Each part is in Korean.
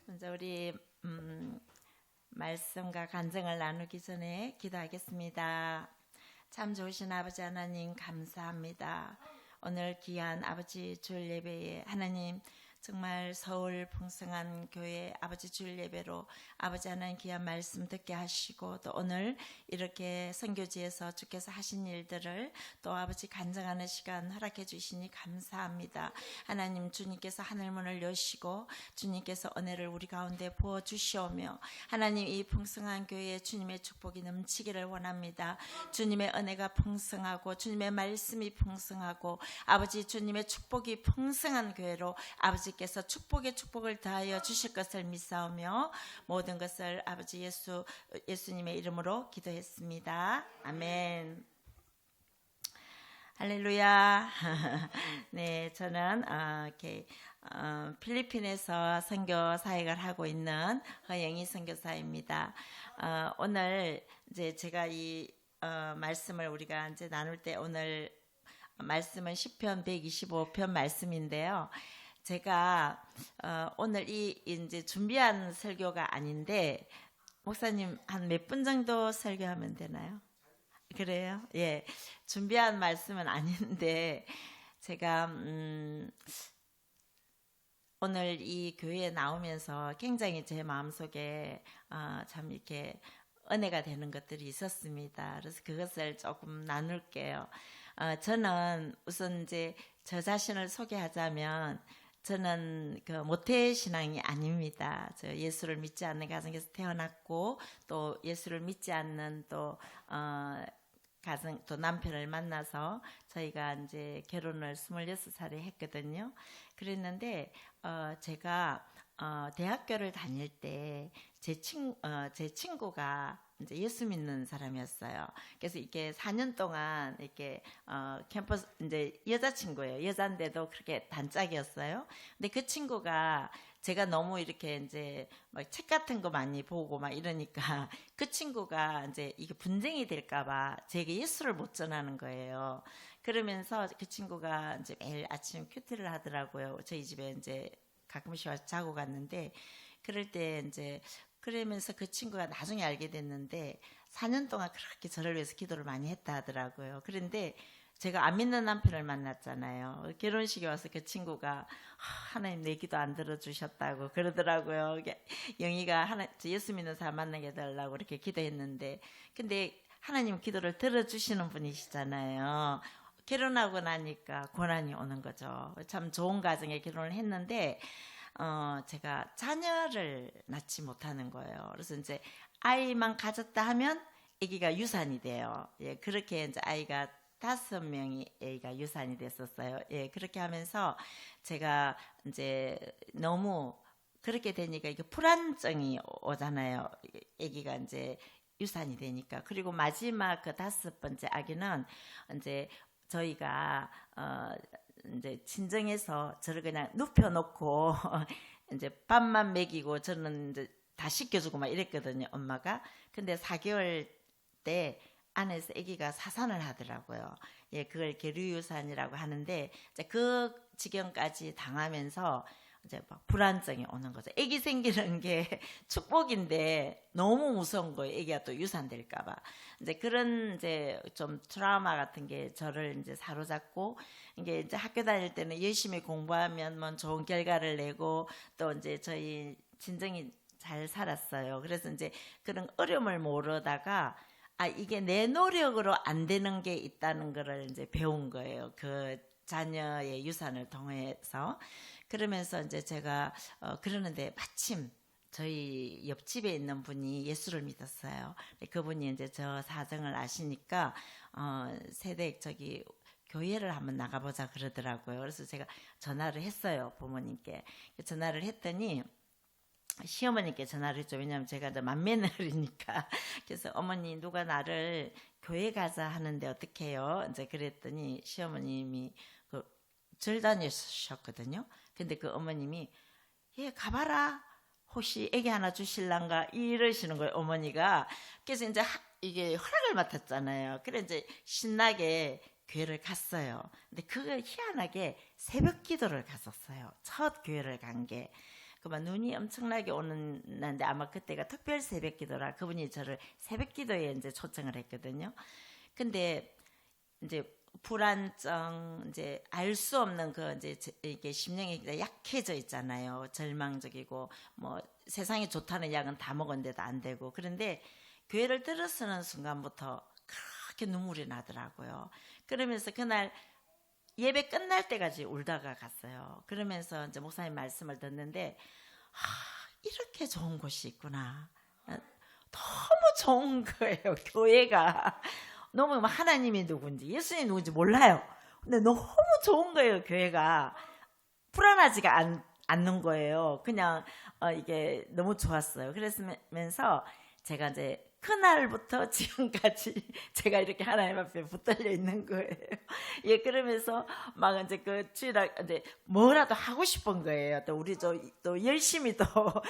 먼저 우리 말씀과 간증을 나누기 전에 기도하겠습니다. 참 좋으신 아버지 하나님 감사합니다. 오늘 귀한 아버지 주일 예배에 하나님 정말 서울 풍성한 교회 아버지 주일 예배로 아버지 하나님 귀한 말씀 듣게 하시고 또 오늘 이렇게 선교지에서 주께서 하신 일들을 또 아버지 간증하는 시간 허락해 주시니 감사합니다. 하나님 주님께서 하늘문을 여시고 주님께서 은혜를 우리 가운데 부어 주시오며 하나님 이 풍성한 교회에 주님의 축복이 넘치기를 원합니다. 주님의 은혜가 풍성하고 주님의 말씀이 풍성하고 아버지 주님의 축복이 풍성한 교회로 아버지께서 축복의 축복을 다하여 주실 것을 믿사오며 모든 것을 아버지 예수님의 이름으로 기도했습니다. 아멘. 할렐루야. 네, 저는 필리핀에서 선교 사역을 하고 있는 허영희 선교사입니다. 오늘 이제 제가 이 말씀을 우리가 이제 나눌 때 오늘 말씀은 시편 125편 말씀인데요. 제가 오늘 이제 준비한 설교가 아닌데 목사님 한 몇 분 정도 설교하면 되나요? 그래요? 예, 준비한 말씀은 아닌데 제가 오늘 이 교회에 나오면서 굉장히 제 마음속에 참 이렇게 은혜가 되는 것들이 있었습니다. 그래서 그것을 조금 나눌게요. 저는 우선 이제 저 자신을 소개하자면 저는 그 모태신앙이 아닙니다. 저 예수를 믿지 않는 가정에서 태어났고 또 예수를 믿지 않는 또 가정 또 남편을 만나서 저희가 이제 결혼을 26살에 했거든요. 그랬는데 제가 대학교를 다닐 때 제 친구가 이제 예수 믿는 사람이었어요. 그래서 이렇게 4년 동안 이렇게 캠퍼스 이제 여자친구예요. 여잔데도 그렇게 단짝이었어요. 근데 그 친구가 제가 너무 이렇게 이제 막 책 같은 거 많이 보고 막 이러니까 그 친구가 이제 이게 분쟁이 될까봐 제게 예수를 못 전하는 거예요. 그러면서 그 친구가 이제 매일 아침 큐티를 하더라고요. 저희 집에 이제 가끔씩 와서 자고 갔는데 그럴 때 이제 그러면서 그 친구가 나중에 알게 됐는데 4년 동안 그렇게 저를 위해서 기도를 많이 했다 하더라고요. 그런데 제가 안 믿는 남편을 만났잖아요. 결혼식에 와서 그 친구가 하나님 내 기도 안 들어주셨다고 그러더라고요. 영희가 예수 믿는 사람 만나게 해달라고 그렇게 기도했는데 근데 하나님 기도를 들어주시는 분이시잖아요. 결혼하고 나니까 고난이 오는 거죠. 참 좋은 가정에 결혼을 했는데 제가 자녀를 낳지 못하는 거예요. 그래서 이제 아이만 가졌다 하면 아기가 유산이 돼요. 예, 그렇게 이제 아이가 5명이 아이가 유산이 됐었어요. 예, 그렇게 하면서 제가 이제 너무 그렇게 되니까 이게 불안증이 오잖아요. 아기가 이제 유산이 되니까. 그리고 마지막 그 5번째 아기는 이제 저희가 이제 친정에서 저를 그냥 눕혀놓고 이제 밥만 먹이고 저는 이제 다 씻겨주고 막 이랬거든요, 엄마가. 근데 4개월 때 안에서 아기가 사산을 하더라고요. 예, 그걸 계류유산이라고 하는데 이제 그 지경까지 당하면서 이제 막 불안증이 오는 거죠. 아기 생기는 게 축복인데 너무 무서운 거예요. 아기가 또 유산될까봐. 이제 그런 이제 좀 트라우마 같은 게 저를 이제 사로잡고 이게 이제 학교 다닐 때는 열심히 공부하면 뭐 좋은 결과를 내고 또 이제 저희 친정이 잘 살았어요. 그래서 이제 그런 어려움을 모르다가 이게 내 노력으로 안 되는 게 있다는 거를 이제 배운 거예요. 그 자녀의 유산을 통해서. 그러면서 이제 제가 그러는데 마침 저희 옆집에 있는 분이 예수를 믿었어요. 그분이 이제 저 사정을 아시니까 세댁 저기 교회를 한번 나가보자 그러더라고요. 그래서 제가 전화를 했어요, 부모님께. 전화를 했더니 시어머니께 전화를 했죠. 왜냐하면 제가 이제 맏며느리니까. 그래서 어머니 누가 나를 교회 가자 하는데 어떻게 해요? 이제 그랬더니 시어머님이 절 다니셨거든요. 근데 그 어머님이 예 가봐라. 혹시 애기 하나 주실란가 이러시는 거예요, 어머니가. 그래서 이제 이게 허락을 맡았잖아요. 그래 이제 신나게 교회를 갔어요. 근데 그거 희한하게 새벽 기도를 갔었어요. 첫 교회를 간 게. 그만 눈이 엄청나게 오는 날인데 아마 그때가 특별 새벽 기도라 그분이 저를 새벽 기도에 이제 초청을 했거든요. 근데 이제 불안증 이제 알 수 없는 그 이제 이게 심령이 약해져 있잖아요. 절망적이고 뭐 세상이 좋다는 약은 다 먹었는데도 안 되고 그런데 교회를 들어서는 순간부터 그렇게 눈물이 나더라고요. 그러면서 그날 예배 끝날 때까지 울다가 갔어요. 그러면서 이제 목사님 말씀을 듣는데 이렇게 좋은 곳이 있구나. 너무 좋은 거예요. 교회가 너무 하나님이 누군지 예수님이 누군지 몰라요. 근데 너무 좋은 거예요. 교회가 불안하지가 않는 거예요. 그냥 이게 너무 좋았어요. 그랬으면서 제가 이제 그날부터 지금까지 제가 이렇게 하나님 앞에 붙들려 있는 거예요. 예, 그러면서 막 이제 그 주일날 이제 뭐라도 하고 싶은 거예요. 또 우리 또 열심히 또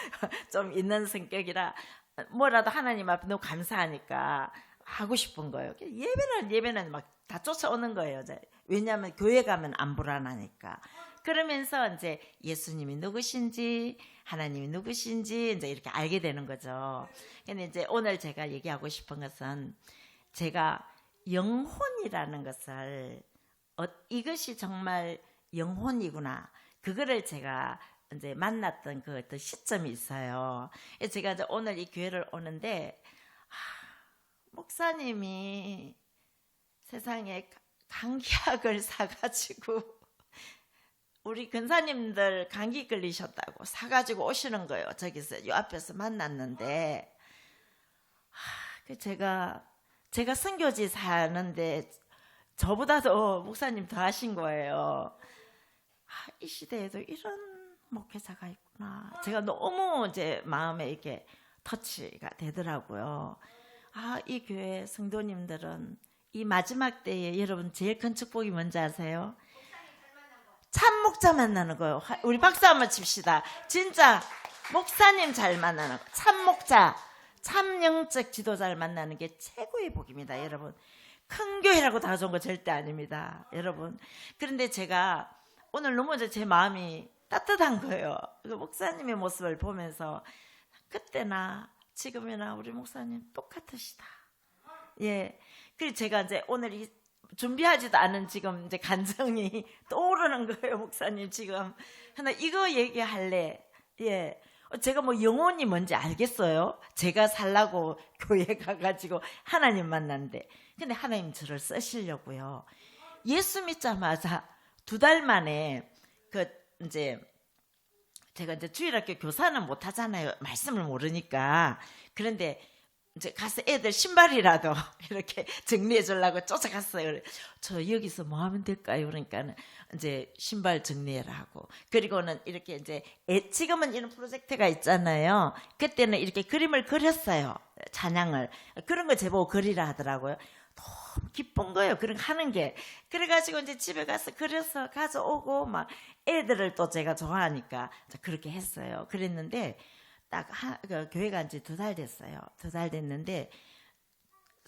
좀 있는 성격이라 뭐라도 하나님 앞에 너무 감사하니까 하고 싶은 거예요. 예배는 막 다 쫓아오는 거예요. 왜냐하면 교회 가면 안 불안하니까. 그러면서 이제 예수님이 누구신지 하나님이 누구신지 이제 이렇게 알게 되는 거죠. 근데 이제 오늘 제가 얘기하고 싶은 것은 제가 영혼이라는 것을 이것이 정말 영혼이구나. 그거를 제가 이제 만났던 그 어떤 시점이 있어요. 제가 이제 오늘 이 교회를 오는데 목사님이 세상에 감기약을 사가지고 우리 근사님들 감기 걸리셨다고 사가지고 오시는 거예요. 저기서 요 앞에서 만났는데 제가 선교지 사는데 저보다도 목사님 더 하신 거예요. 이 시대에도 이런 목회자가 있구나. 제가 너무 이제 마음에 이렇게 터치가 되더라고요. 이 교회 성도님들은 이 마지막 때에 여러분 제일 큰 축복이 뭔지 아세요? 참 목자 만나는 거예요. 우리 박수 한번 칩시다. 진짜 목사님 잘 만나는 거. 참 목자, 참 영적 지도자를 만나는 게 최고의 복입니다. 여러분. 큰 교회라고 다 좋은 거 절대 아닙니다. 여러분. 그런데 제가 오늘 너무 제 마음이 따뜻한 거예요. 그 목사님의 모습을 보면서 그때나 지금이나 우리 목사님 똑같으시다. 예. 그리고 제가 이제 오늘 준비하지도 않은 지금 이제 감정이 떠오르는 거예요, 목사님 지금. 하나 이거 얘기할래. 예. 제가 뭐 영혼이 뭔지 알겠어요? 제가 살라고 교회 가가지고 하나님 만났는데. 근데 하나님 저를 쓰시려고요. 예수 믿자마자 2달 만에 제가 이제 주일학교 교사는 못 하잖아요. 말씀을 모르니까. 그런데 이제 가서 애들 신발이라도 이렇게 정리해 주려고 쫓아갔어요. 저 여기서 뭐 하면 될까요? 그러니까는 이제 신발 정리해라 하고. 그리고는 이렇게 이제 지금은 이런 프로젝트가 있잖아요. 그때는 이렇게 그림을 그렸어요. 찬양을. 그런 거 제보고 그리라 하더라고요. 너무 기쁜 거예요. 그런 거 하는 게. 그래가지고 이제 집에 가서 그려서 가져오고 막 애들을 또 제가 좋아하니까 그렇게 했어요. 그랬는데 딱 교회 간 지 2달 됐어요. 2달 됐는데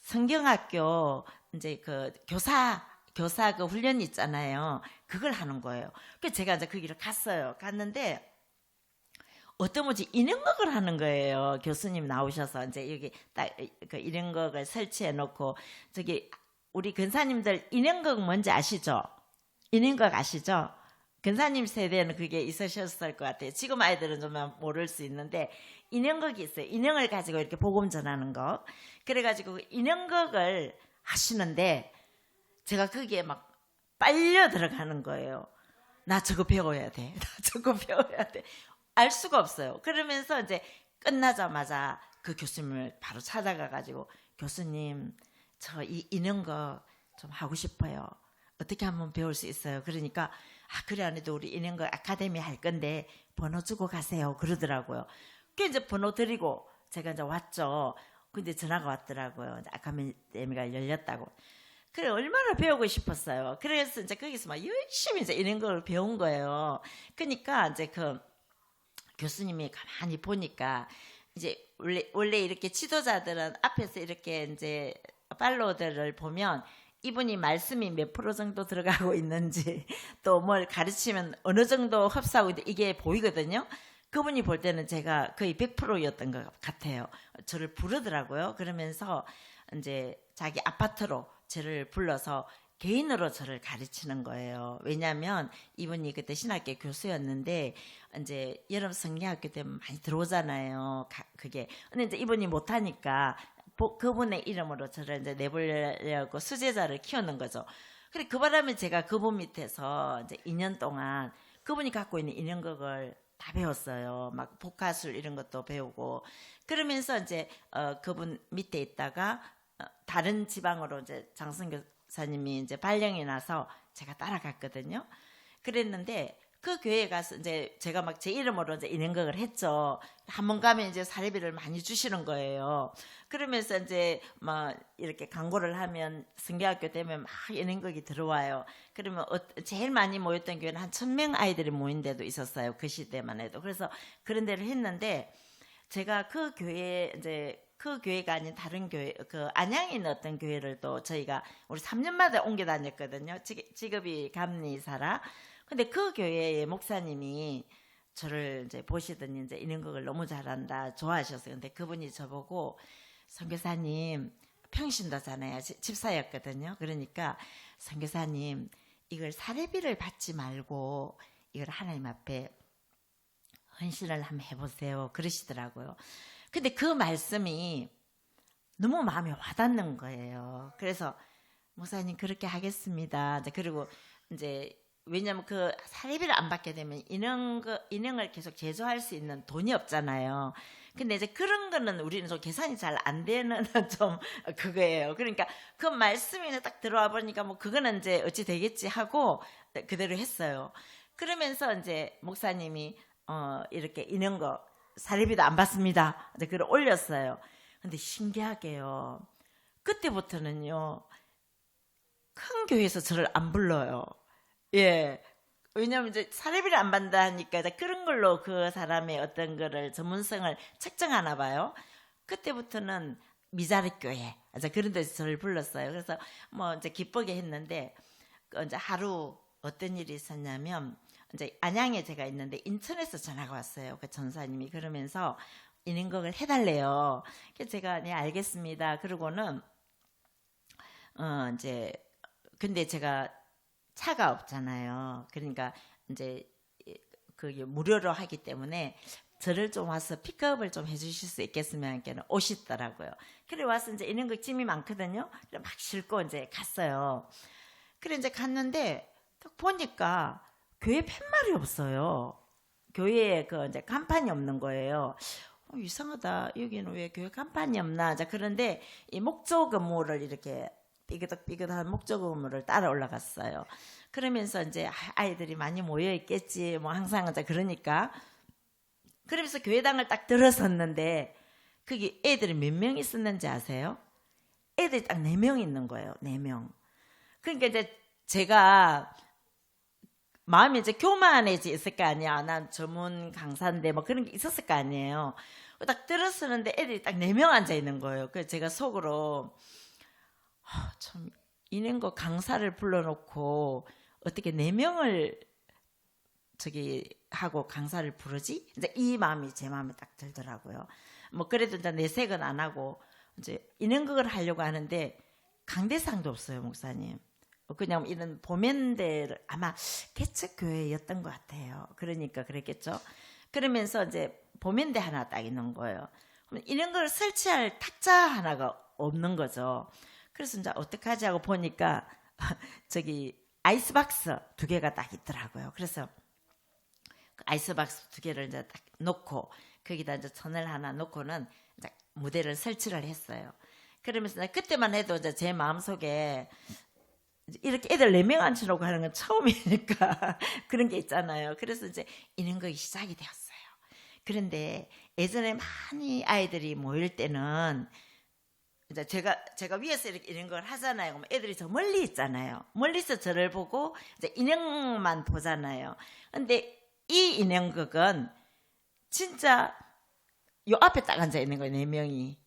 성경학교 이제 그 교사 그 훈련 있잖아요. 그걸 하는 거예요. 그래서 제가 이제 그 길을 갔어요. 갔는데 어떤 분이 인형극을 하는 거예요. 교수님 나오셔서 이제 여기 딱 그 인형극을 설치해 놓고 저기 우리 근사님들 인형극 뭔지 아시죠? 인형극 아시죠? 근사님 세대는 그게 있으셨을 것 같아요. 지금 아이들은 좀 모를 수 있는데 인형극이 있어요. 인형을 가지고 이렇게 복음 전하는 거. 그래가지고 인형극을 하시는데 제가 거기에 막 빨려 들어가는 거예요. 나 저거 배워야 돼. 나 저거 배워야 돼. 알 수가 없어요. 그러면서 이제 끝나자마자 그 교수님을 바로 찾아가가지고 교수님 저 이 인형극 좀 하고 싶어요. 어떻게 하면 배울 수 있어요? 그러니까 그래 안 해도 우리 인형극 아카데미 할 건데 번호 주고 가세요. 그러더라고요. 그 이제 번호 드리고 제가 이제 왔죠. 근데 전화가 왔더라고요. 아카데미가 열렸다고. 그래 얼마나 배우고 싶었어요. 그래서 이제 거기서 막 열심히 이제 인형극을 배운 거예요. 그러니까 이제 그 교수님이 가만히 보니까 이제 원래 이렇게 지도자들은 앞에서 이렇게 이제 팔로워들을 보면 이분이 말씀이 몇 프로 정도 들어가고 있는지 또 뭘 가르치면 어느 정도 흡수하고 있는지 이게 보이거든요. 그분이 볼 때는 제가 거의 100%였던 것 같아요. 저를 부르더라고요. 그러면서 이제 자기 아파트로 저를 불러서 개인으로 저를 가르치는 거예요. 왜냐하면 이분이 그때 신학교 교수였는데 이제 여름 성경학교 때문에 많이 들어오잖아요. 그게 근데 이제 이분이 못하니까 그분의 이름으로 저를 이제 내보려고 수제자를 키우는 거죠. 그래 그 바람에 제가 그분 밑에서 이제 2년 동안 그분이 갖고 있는 인형극을 다 배웠어요. 막 복화술 이런 것도 배우고 그러면서 이제 그분 밑에 있다가 다른 지방으로 이제 장승 교사님이 이제 발령이 나서 제가 따라갔거든요. 그랬는데 그 교회에 가서 이제 제가 막 제 이름으로 이제 인형극을 했죠. 한 번 가면 이제 사례비를 많이 주시는 거예요. 그러면서 이제 막 이렇게 광고를 하면 성경학교 되면 막 인형극이 들어와요. 그러면 제일 많이 모였던 교회는 한 1000명 아이들이 모인 데도 있었어요. 그 시대만 해도. 그래서 그런 데를 했는데 제가 그 교회 이제 그 교회가 아닌 다른 교회, 그 안양에 있는 어떤 교회를 또 저희가 우리 3년마다 옮겨 다녔거든요. 직업이 감리사라. 근데 그 교회의 목사님이 저를 이제 보시더니 이제 인형극을 너무 잘한다 좋아하셨어요. 근데 그분이 저보고 선교사님 평신도잖아요. 집사였거든요. 그러니까 선교사님 이걸 사례비를 받지 말고 이걸 하나님 앞에 헌신을 한번 해보세요. 그러시더라고요. 근데 그 말씀이 너무 마음에 와닿는 거예요. 그래서 목사님 그렇게 하겠습니다. 그리고 이제 왜냐면 그 사례비를 안 받게 되면 인형을 계속 제조할 수 있는 돈이 없잖아요. 근데 이제 그런 거는 우리는 좀 계산이 잘 안 되는 좀 그거예요. 그러니까 그 말씀이 딱 들어와 보니까 뭐 그거는 이제 어찌 되겠지 하고 그대로 했어요. 그러면서 이제 목사님이 이렇게 인형거 사례비도 안 받습니다. 그걸 올렸어요. 근데 신기하게요. 그때부터는요. 큰 교회에서 저를 안 불러요. 예. 왜냐면 이제 사례비를 안 받는다 하니까 그런 걸로 그 사람의 어떤 거를 전문성을 책정하나 봐요. 그때부터는 미자리 교회 그런 데서 저를 불렀어요. 그래서 뭐 이제 기쁘게 했는데 이제 하루 어떤 일이 있었냐면 이제 안양에 제가 있는데 인천에서 전화가 왔어요. 그 전사님이 그러면서 인형극을 해달래요. 그래서 제가 네 알겠습니다. 그러고는 이제 근데 제가 차가 없잖아요. 그러니까 이제 그게 무료로 하기 때문에 저를 좀 와서 픽업을 좀 해주실 수 있겠으면 오시더라고요. 그래 와서 이제 인형극 짐이 많거든요. 그래 막 싣고 이제 갔어요. 그래 이제 갔는데 딱 보니까 교회 팻말이 없어요. 교회에 그 이제 간판이 없는 거예요. 이상하다. 여기는 왜 교회 간판이 없나? 그런데 이 목조 건물을 이렇게 삐그덕삐그덕한 목조 건물을 따라 올라갔어요. 그러면서 이제 아이들이 많이 모여 있겠지. 뭐 항상 이제 그러니까. 그러면서 교회당을 딱 들어섰는데 거기 애들이 몇 명 있었는지 아세요? 애들이 딱 4명 있는 거예요. 4명. 그러니까 이제 제가 마음이 이제 교만해지 있을 거 아니야. 난 전문 강사인데 뭐 그런 게 있었을 거 아니에요. 딱 들어서는데 애들이 딱 4명 앉아 있는 거예요. 그래서 제가 속으로 참 인형극 강사를 불러놓고 어떻게 4명을 저기 하고 강사를 부르지? 이제 이 마음이 제 마음에 딱 들더라고요. 뭐 그래도 이제 내색은 안 하고 이제 인형극을 하려고 하는데 강대상도 없어요, 목사님. 그냥 이런 보면대를 아마 개척교회였던 것 같아요. 그러니까 그랬겠죠. 그러면서 이제 보면대 하나 딱 있는 거예요. 이런 걸 설치할 탁자 하나가 없는 거죠. 그래서 이제 어떡하지 하고 보니까 저기 아이스박스 2개가 딱 있더라고요. 그래서 그 아이스박스 2개를 이제 딱 놓고 거기다 이제 천을 하나 놓고는 이제 무대를 설치를 했어요. 그러면서 그때만 해도 이제 제 마음속에 이렇게 애들 4명 앉혀놓고 하는 건 처음이니까 그런 게 있잖아요. 그래서 이제 인형극이 시작이 되었어요. 그런데 예전에 많이 아이들이 모일 때는 이제 제가 위에서 이렇게 인형극을 하잖아요. 그럼 애들이 저 멀리 있잖아요. 멀리서 저를 보고 이제 인형만 보잖아요. 근데 이 인형극은 진짜 요 앞에 딱 앉아 있는 거예요. 4명이.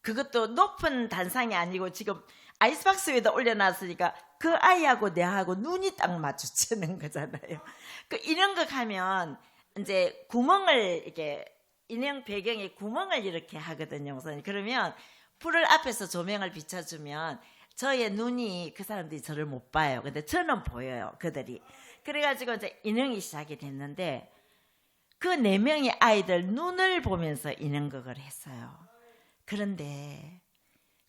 그것도 높은 단상이 아니고 지금 아이스박스 위에다 올려놨으니까 그 아이하고 내하고 눈이 딱 마주치는 거잖아요. 그 인형극 하면 이제 구멍을 이렇게 인형 배경에 구멍을 이렇게 하거든요, 목사님. 그러면 불을 앞에서 조명을 비춰주면 저의 눈이 그 사람들이 저를 못 봐요. 근데 저는 보여요, 그들이. 그래가지고 이제 인형이 시작이 됐는데 그 4명의 아이들 눈을 보면서 인형극을 했어요. 그런데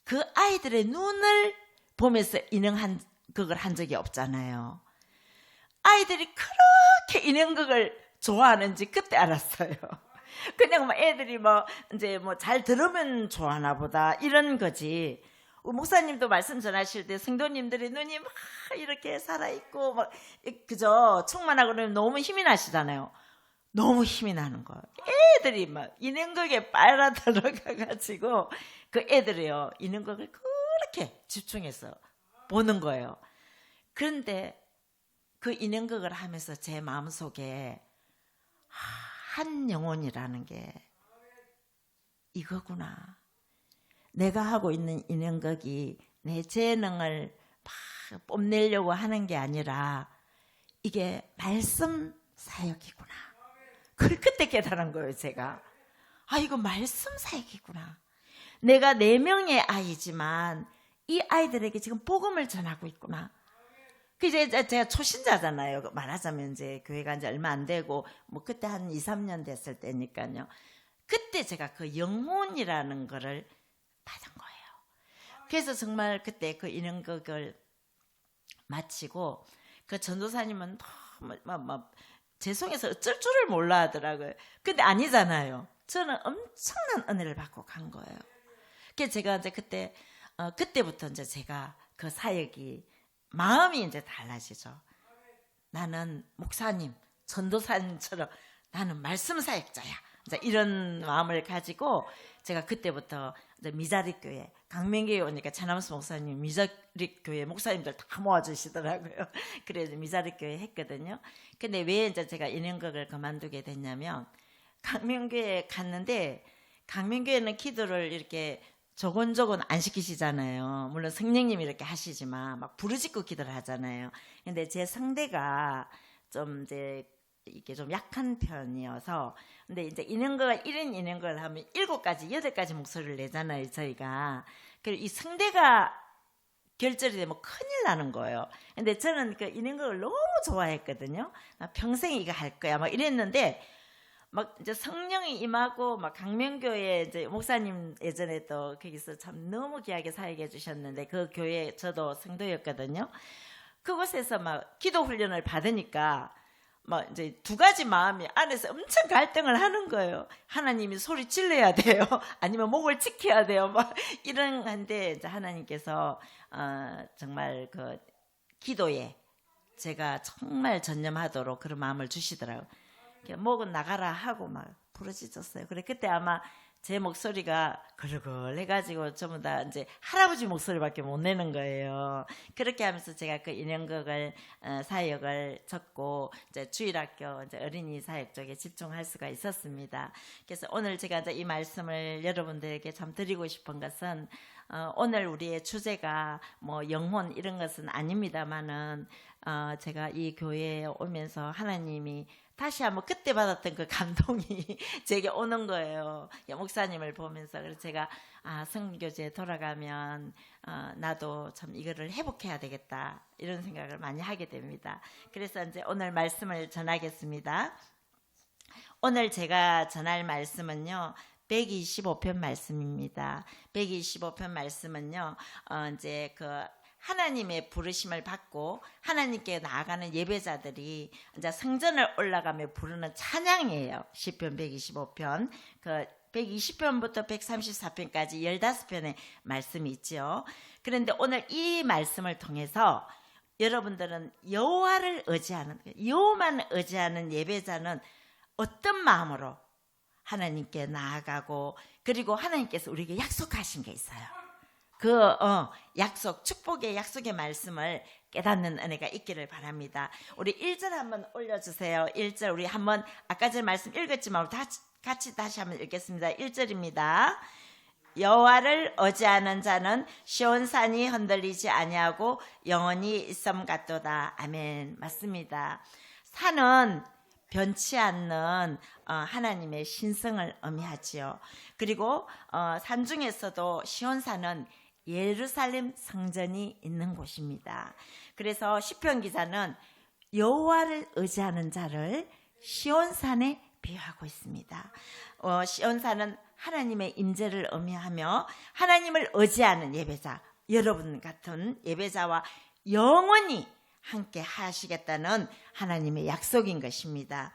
그 아이들의 눈을 보면서 인형극을 한 적이 없잖아요. 아이들이 그렇게 인형극을 좋아하는지 그때 알았어요. 그냥 뭐 애들이 뭐 이제 뭐 잘 들으면 좋아하나 보다 이런 거지. 목사님도 말씀 전하실 때 성도님들의 눈이 막 이렇게 살아있고 막 그저 충만하고 그러면 너무 힘이 나시잖아요. 너무 힘이 나는 거예요. 애들이 막 인형극에 빨아 들어가가지고 그 애들이요 인형극을 그렇게 집중해서 보는 거예요. 그런데 그 인형극을 하면서 제 마음속에 한 영혼이라는 게 이거구나. 내가 하고 있는 인형극이 내 재능을 막 뽐내려고 하는 게 아니라 이게 말씀 사역이구나. 그걸 그때 깨달은 거예요, 제가. 아, 이거 말씀 사역이구나. 내가 4명의 아이지만 이 아이들에게 지금 복음을 전하고 있구나. 그 이제 제가 초신자잖아요. 말하자면 이제 교회가 이제 얼마 안 되고 뭐 그때 한 2, 3년 됐을 때니까요. 그때 제가 그 영혼이라는 거를 받은 거예요. 그래서 정말 그때 그 인형극을 마치고 그 전도사님은 막 죄송해서 어쩔 줄을 몰라 하더라고요. 근데 아니잖아요. 저는 엄청난 은혜를 받고 간 거예요. 그래서 제가 이제 그때부터 이제 제가 그 사역이 마음이 이제 달라지죠. 나는 목사님, 전도사님처럼 나는 말씀 사역자야. 이제 이런 마음을 가지고 제가 그때부터 이제 미자립교회, 강명교회 오니까 차남수 목사님 미자립교회 목사님들 다 모아주시더라고요. 그래서 미자립교회 했거든요. 근데 왜 이제 제가 인형극을 그만두게 됐냐면 강명교회 갔는데 강명교회는 기도를 이렇게 조곤조곤 안 시키시잖아요. 물론 성령님이 이렇게 하시지만 막 부르짖고 기도를 하잖아요. 근데 제 상대가 좀 이제 이게 좀 약한 편이어서 근데 이제 인형극을 1인 인형극을 하면 7가지, 8가지 목소리를 내잖아요, 저희가. 그리고 이 성대가 결절이 되면 큰일 나는 거예요. 근데 저는 그 인형극을 너무 좋아했거든요. 나 평생 이거 할 거야 막 이랬는데 막 이제 성령이 임하고 막 강명교회 이제 목사님 예전에 또 거기서 참 너무 귀하게 사역해 주셨는데 그 교회 저도 성도였거든요. 그곳에서 막 기도 훈련을 받으니까 막 이제 2가지 마음이 안에서 엄청 갈등을 하는 거예요. 하나님이 소리 질러야 돼요. 아니면 목을 지켜야 돼요. 막 이런 한데 이제 하나님께서 정말 그 기도에 제가 정말 전념하도록 그런 마음을 주시더라고요. 목은 나가라 하고 막 부르짖었어요. 그래 그때 아마 제 목소리가 걸걸해가지고 전부 다 이제 할아버지 목소리밖에 못 내는 거예요. 그렇게 하면서 제가 그 인형극을 사역을 접고 이제 주일학교 이제 어린이 사역 쪽에 집중할 수가 있었습니다. 그래서 오늘 제가 이제 이 말씀을 여러분들에게 참 드리고 싶은 것은 오늘 우리의 주제가 뭐 영혼 이런 것은 아닙니다만은 제가 이 교회에 오면서 하나님이 다시 한번 그때 받았던 그 감동이 제게 오는 거예요. 목사님을 보면서. 그래서 제가 선교지에 돌아가면 나도 참 이거를 회복해야 되겠다 이런 생각을 많이 하게 됩니다. 그래서 이제 오늘 말씀을 전하겠습니다. 오늘 제가 전할 말씀은요. 125편 말씀입니다. 125편 말씀은요. 이제 그 하나님의 부르심을 받고 하나님께 나아가는 예배자들이 이제 성전을 올라가며 부르는 찬양이에요. 시편 125편. 그 120편부터 134편까지 15편의 말씀이 있죠. 그런데 오늘 이 말씀을 통해서 여러분들은 여호와를 의지하는, 여호와만 의지하는 예배자는 어떤 마음으로 하나님께 나아가고 그리고 하나님께서 우리에게 약속하신 게 있어요. 그 약속, 축복의 약속의 말씀을 깨닫는 은혜가 있기를 바랍니다. 우리 1절 한번 올려주세요. 1절 우리 한번 아까 전에 말씀 읽었지만 같이 다시 한번 읽겠습니다. 1절입니다. 여호와를 의지하는 자는 시온산이 흔들리지 아니하고 영원히 있음 같도다. 아멘. 맞습니다. 산은 변치 않는 하나님의 신성을 의미하지요. 그리고 산중에서도 시온산은 예루살렘 성전이 있는 곳입니다. 그래서 시편 기자는 여호와를 의지하는 자를 시온산에 비유하고 있습니다. 시온산은 하나님의 임재를 의미하며 하나님을 의지하는 예배자, 여러분 같은 예배자와 영원히 함께 하시겠다는 하나님의 약속인 것입니다.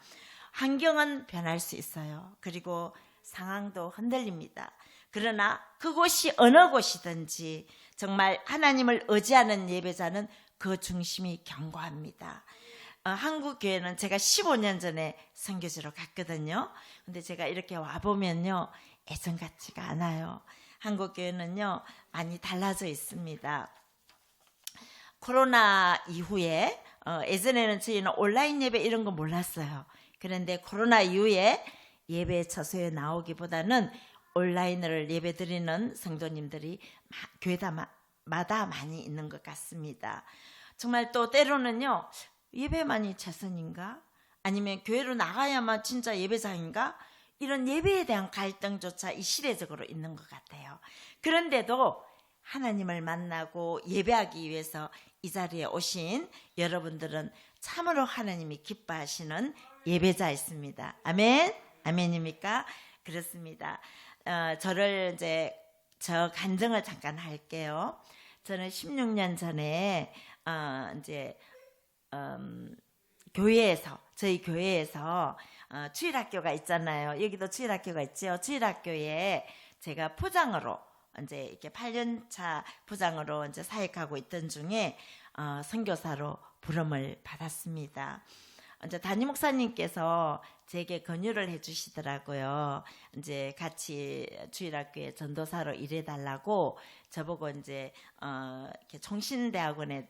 환경은 변할 수 있어요. 그리고 상황도 흔들립니다. 그러나 그곳이 어느 곳이든지 정말 하나님을 의지하는 예배자는 그 중심이 견고합니다. 한국 교회는 제가 15년 전에 선교지로 갔거든요. 근데 제가 이렇게 와보면요, 예전 같지가 않아요. 한국 교회는요, 많이 달라져 있습니다. 코로나 이후에 예전에는 저희는 온라인 예배 이런 거 몰랐어요. 그런데 코로나 이후에 예배 처소에 나오기보다는 온라인을 예배 드리는 성도님들이 교회마다 많이 있는 것 같습니다. 정말 또 때로는요, 예배만이 최선인가? 아니면 교회로 나가야만 진짜 예배장인가? 이런 예배에 대한 갈등조차 이 시대적으로 있는 것 같아요. 그런데도 하나님을 만나고 예배하기 위해서 이 자리에 오신 여러분들은 참으로 하나님이 기뻐하시는 예배자였습니다. 아멘? 아멘입니까? 그렇습니다. 저를 이제 저 간증을 잠깐 할게요. 저는 16년 전에 교회에서 저희 교회에서 주일학교가 있잖아요. 여기도 주일학교가 있죠. 주일학교에 제가 부장으로 이제 이렇게 8년차 부장으로 이제 사역하고 있던 중에 선교사로 부름을 받았습니다. 이제 담임 목사님께서 제게 권유를 해주시더라고요. 이제 같이 주일학교에 전도사로 일해달라고 저보고 이제 이렇게 총신대학원에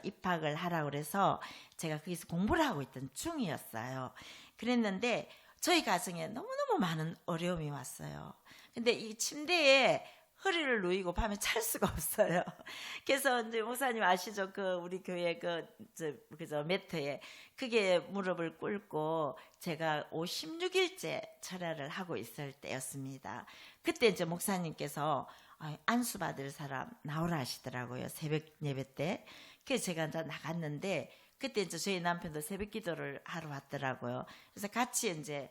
입학을 하라고 그래서 제가 거기서 공부를 하고 있던 중이었어요. 그랬는데 저희 가정에 너무너무 많은 어려움이 왔어요. 근데 이 침대에 허리를 누이고 밤에 잘 수가 없어요. 그래서 이제 목사님 아시죠? 우리 교회 그저 매트에 그게 무릎을 꿇고 제가 56일째 철야를 하고 있을 때였습니다. 그때 이제 목사님께서 안수 받을 사람 나오라 하시더라고요. 새벽 예배 때. 그래서 제가 이제 나갔는데 그때 이제 저희 남편도 새벽 기도를 하러 왔더라고요. 그래서 같이 이제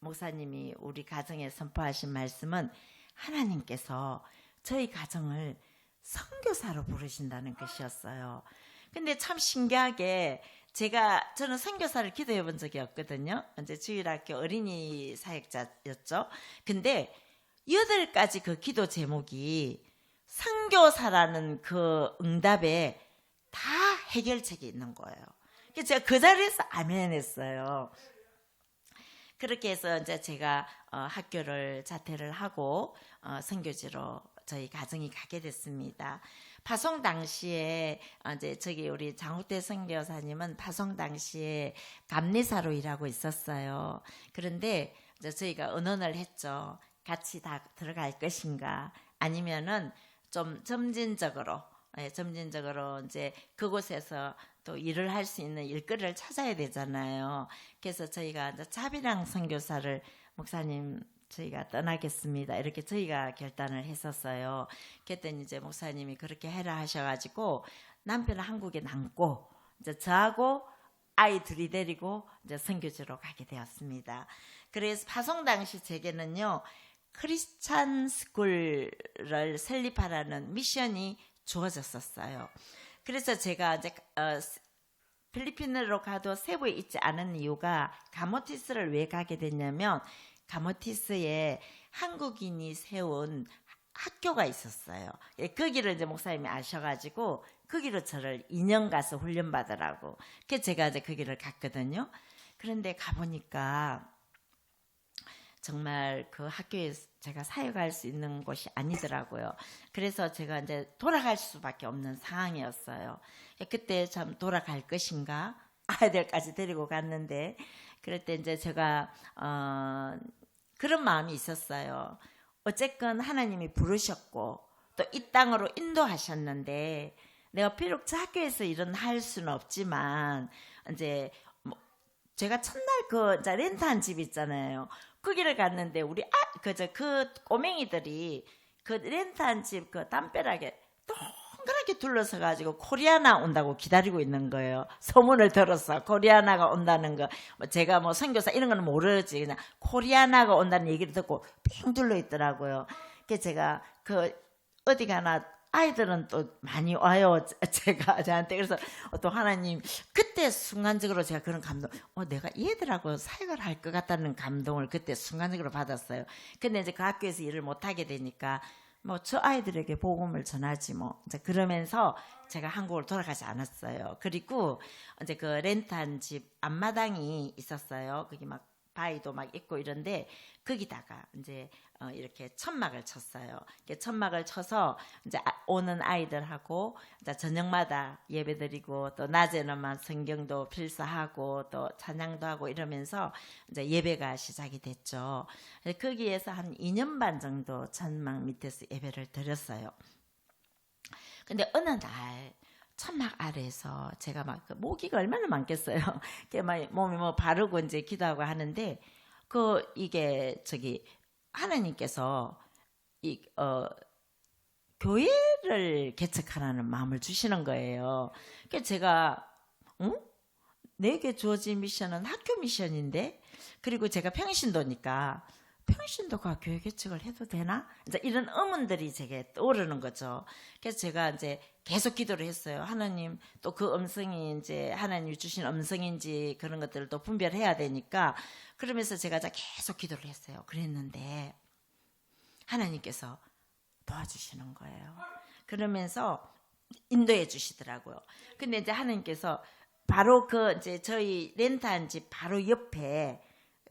목사님이 우리 가정에 선포하신 말씀은 하나님께서 저희 가정을 선교사로 부르신다는 것이었어요. 근데 참 신기하게 저는 선교사를 기도해 본 적이 없거든요. 이제 주일학교 어린이 사역자였죠. 근데 8가지 그 기도 제목이 선교사라는 그 응답에 다 해결책이 있는 거예요. 그래서 제가 그 자리에서 아멘 했어요. 그렇게 해서 이제 제가 학교를 자퇴를 하고 선교지로 저희 가정이 가게 됐습니다. 파송 당시에 이제 저기 우리 장욱대 선교사님은 파송 당시에 감리사로 일하고 있었어요. 그런데 이제 저희가 의논을 했죠. 같이 다 들어갈 것인가 아니면은 좀 점진적으로 이제 그곳에서 또 일을 할 수 있는 일거리를 찾아야 되잖아요. 그래서 저희가 이제 차비랑 선교사를 목사님 저희가 떠나겠습니다. 이렇게 저희가 결단을 했었어요. 그랬더니 이제 목사님이 그렇게 해라 하셔가지고 남편은 한국에 남고 이제 저하고 아이 둘이 데리고 이제 선교지로 가게 되었습니다. 그래서 파송 당시 제게는요 크리스찬 스쿨을 설립하라는 미션이 주어졌었어요. 그래서 제가 이제 필리핀으로 가도 세부에 있지 않은 이유가 가모티스를 왜 가게 됐냐면 가모티스에 한국인이 세운 학교가 있었어요. 거기를 이제 목사님이 아셔가지고 거기로 저를 2년 가서 훈련받으라고. 그래서 제가 이제 거기를 갔거든요. 그런데 가보니까 정말 그 학교에 제가 사역할 수 있는 곳이 아니더라고요. 그래서 제가 이제 돌아갈 수밖에 없는 상황이었어요. 그때 참 돌아갈 것인가? 아이들까지 데리고 갔는데, 그럴 때 이제 제가, 그런 마음이 있었어요. 어쨌건 하나님이 부르셨고, 또 이 땅으로 인도하셨는데, 내가 비록 저 학교에서 일은 할 수는 없지만, 이제, 제가 첫날 그 이제 렌트한 집 있잖아요. 거기를 갔는데 우리 그 꼬맹이들이 그 렌트한 집 그 담벼락에 동그랗게 둘러서 가지고 코리아나 온다고 기다리고 있는 거예요. 소문을 들었어. 코리아나가 온다는 거. 제가 뭐 선교사 이런 거는 모르지. 그냥 코리아나가 온다는 얘기를 듣고 빙 둘러 있더라고요. 그래서 제가 그 어디 가나 아이들은 또 많이 와요. 제가 저한테. 그래서 또 하나님 그때 순간적으로 제가 그런 감동, 내가 얘들하고 사역을 할 것 같다는 감동을 그때 순간적으로 받았어요. 근데 이제 그 학교에서 일을 못 하게 되니까 뭐 저 아이들에게 복음을 전하지 뭐 이제 그러면서 제가 한국으로 돌아가지 않았어요. 그리고 이제 그 렌트한 집 앞마당이 있었어요. 거기 막 바위도 막 있고 이런데 거기다가 이제 이렇게 천막을 쳤어요. 천막을 쳐서 이제 오는 아이들하고 이제 저녁마다 예배드리고 또 낮에는만 성경도 필사하고 또 찬양도 하고 이러면서 이제 예배가 시작이 됐죠. 거기에서 한 2년 반 정도 천막 밑에서 예배를 드렸어요. 근데 어느 날 천막 아래에서 제가 막 그 모기가 얼마나 많겠어요. 막 몸이 뭐 바르고 이제 기도하고 하는데 이게 하나님께서 교회를 개척하라는 마음을 주시는 거예요. 그래서 제가 내게 주어진 미션은 학교 미션인데, 그리고 제가 평신도니까 평신도가 교회 개척을 해도 되나? 이제 이런 의문들이 제게 떠오르는 거죠. 그래서 제가 이제 계속 기도를 했어요. 하나님, 또 그 음성이 이제 하나님이 주신 음성인지 그런 것들을 또 분별해야 되니까, 그러면서 제가 계속 기도를 했어요. 그랬는데 하나님께서 도와주시는 거예요. 그러면서 인도해 주시더라고요. 근데 이제 하나님께서 바로 이제 저희 렌트한 집 바로 옆에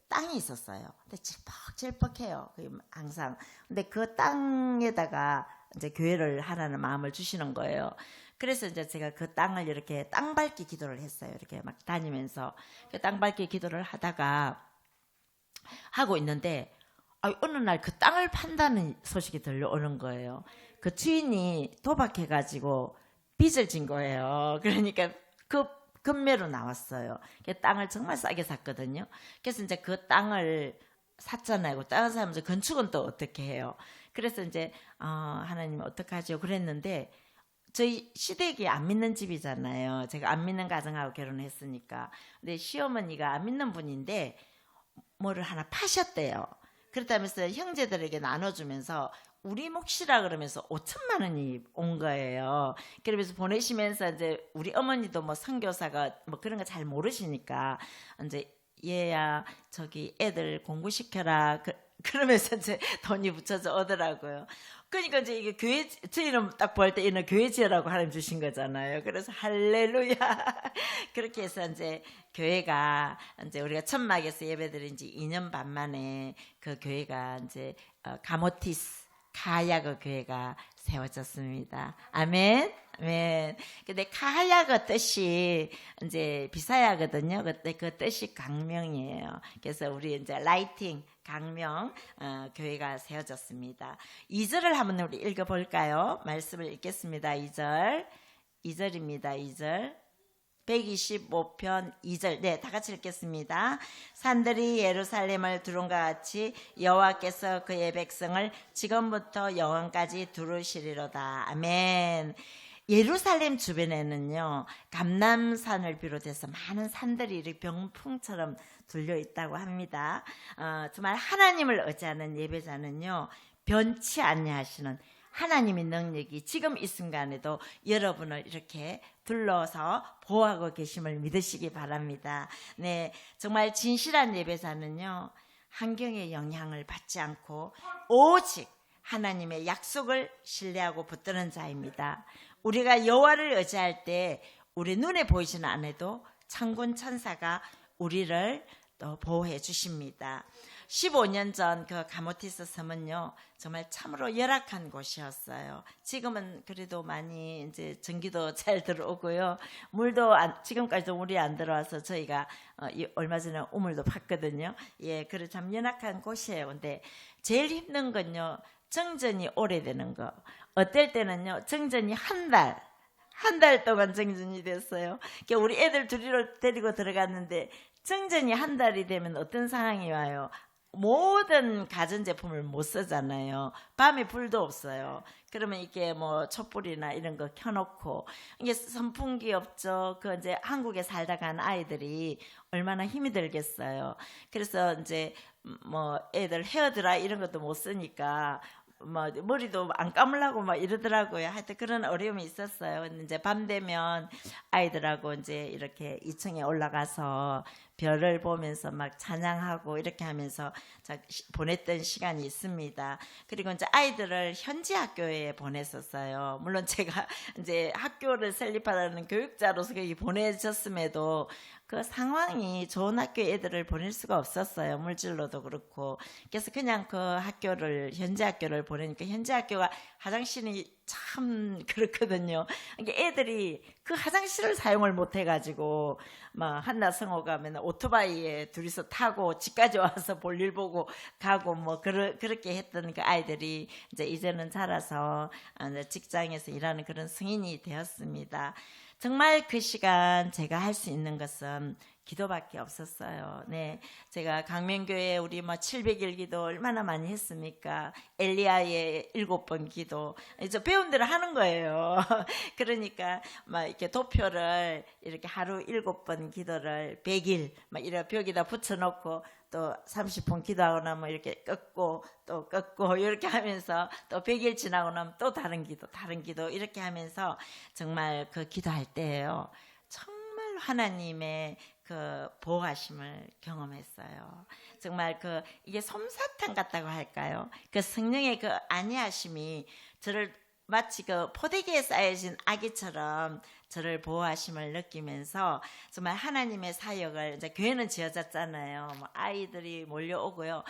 땅이 있었어요. 근데 질퍽질퍽해요. 항상. 근데 그 땅에다가 이제 교회를 하라는 마음을 주시는 거예요. 그래서 이제 제가 그 땅을 이렇게 땅 밟기 기도를 했어요. 이렇게 막 다니면서 땅 밟기 기도를 하고 있는데, 어느 날 그 땅을 판다는 소식이 들려오는 거예요. 그 주인이 도박해가지고 빚을 진 거예요. 그러니까 그 금매로 나왔어요. 땅을 정말 싸게 샀거든요. 그래서 이제 그 땅을 샀잖아요. 땅을 사면 건축은 또 어떻게 해요? 그래서 이제 하나님 어떡하죠? 그랬는데 저희 시댁이 안 믿는 집이잖아요. 제가 안 믿는 가정하고 결혼했으니까. 근데 시어머니가 안 믿는 분인데 뭐를 하나 파셨대요. 그렇다면서 형제들에게 나눠주면서 우리 몫이라 그러면서 5천만 원이 온 거예요. 그러면서 보내시면서 이제 우리 어머니도 뭐 선교사가 뭐 그런 거 잘 모르시니까 이제 얘야 애들 공부시켜라 그러면서 이제 돈이 붙여져 오더라고요. 그러니까 이제 이게 교회, 저희는 딱 볼 때 이는 교회 지으라고 하나님 주신 거잖아요. 그래서 할렐루야. 그렇게 해서 이제 교회가 이제 우리가 천막에서 예배드린 지 2년 반 만에 그 교회가 이제 가모티스 카하야그 교회가 세워졌습니다. 아멘. 아멘. 근데 카하야그 뜻이 이제 비사야거든요. 그때 그 뜻이 강명이에요. 그래서 우리 이제 라이팅 강명 교회가 세워졌습니다. 2절을 한번 우리 읽어볼까요? 말씀을 읽겠습니다. 2절입니다. 2절. 125편 2절. 네, 다 같이 읽겠습니다. 산들이 예루살렘을 두른과 같이 여호와께서 그의 백성을 지금부터 영원까지 두르시리로다. 아멘. 예루살렘 주변에는요, 감람산을 비롯해서 많은 산들이 이렇게 병풍처럼 둘려 있다고 합니다. 정말 하나님을 의지하는 예배자는요, 변치 아니하시는 하나님의 능력이 지금 이 순간에도 여러분을 이렇게 둘러서 보호하고 계심을 믿으시기 바랍니다. 네, 정말 진실한 예배자는요, 환경의 영향을 받지 않고 오직 하나님의 약속을 신뢰하고 붙드는 자입니다. 우리가 여호와를 의지할 때 우리 눈에 보이지는 않아도 창군 천사가 우리를 또 보호해 주십니다. 15년 전 그 가모티스 섬은요, 정말 참으로 열악한 곳이었어요. 지금은 그래도 많이 이제 전기도 잘 들어오고요. 물도 지금까지도 물이 안 들어와서 저희가 얼마 전에 우물도 팠거든요. 예, 그래 참 연약한 곳이에요. 근데 제일 힘든 건요, 정전이 오래되는 거. 어떨 때는요, 정전이 한 달 동안 정전이 됐어요. 우리 애들 둘이를 데리고 들어갔는데 정전이 한 달이 되면 어떤 상황이 와요? 모든 가전제품을 못 쓰잖아요. 밤에 불도 없어요. 그러면 이게 뭐 촛불이나 이런 거 켜놓고, 이게 선풍기 없죠. 그 이제 한국에 살다 간 아이들이 얼마나 힘이 들겠어요. 그래서 이제 뭐 애들 헤어드라이 이런 것도 못 쓰니까 뭐 머리도 안 감으려고 막 이러더라고요. 하여튼 그런 어려움이 있었어요. 근데 이제 밤 되면 아이들하고 이제 이렇게 2층에 올라가서 별을 보면서 막 찬양하고 이렇게 하면서 보냈던 시간이 있습니다. 그리고 이제 아이들을 현지 학교에 보냈었어요. 물론 제가 이제 학교를 설립하라는 교육자로서 거기 보내졌음에도 그 상황이 좋은 학교 애들을 보낼 수가 없었어요. 물질로도 그렇고. 그래서 그냥 그 학교를, 현지 학교를 보내니까 현지 학교가 화장실이 참 그렇거든요. 그러니까 애들이 그 화장실을 사용을 못 해가지고 막 한낮 성호 가면 오토바이에 둘이서 타고 집까지 와서 볼일 보고 가고 뭐 그렇게 했던 그 아이들이 이제 이제는 자라서 직장에서 일하는 그런 성인이 되었습니다. 정말 그 시간 제가 할 수 있는 것은 기도밖에 없었어요. 네, 제가 강명교회 우리 뭐 700일 기도 얼마나 많이 했습니까? 엘리야의 7번 기도 이제 배운 대로 하는 거예요. 그러니까 막 이렇게 도표를 이렇게 하루 7번 기도를 100일 막 이렇게 벽에다 붙여놓고 또 30분 기도하고 나면 이렇게 꺾고 또 꺾고 이렇게 하면서 또 100일 지나고 나면 또 다른 기도 이렇게 하면서 정말 그 기도할 때예요. 정말 하나님의 그 보호하심을 경험했어요. 정말 그 이게 솜사탕 같다고 할까요? 그 성령의 그 안위하심이 저를 마치 그 포대기에 쌓여진 아기처럼 저를 보호하심을 느끼면서 정말 하나님의 사역을 이제 교회는 지어졌잖아요. 뭐 아이들이 몰려오고요.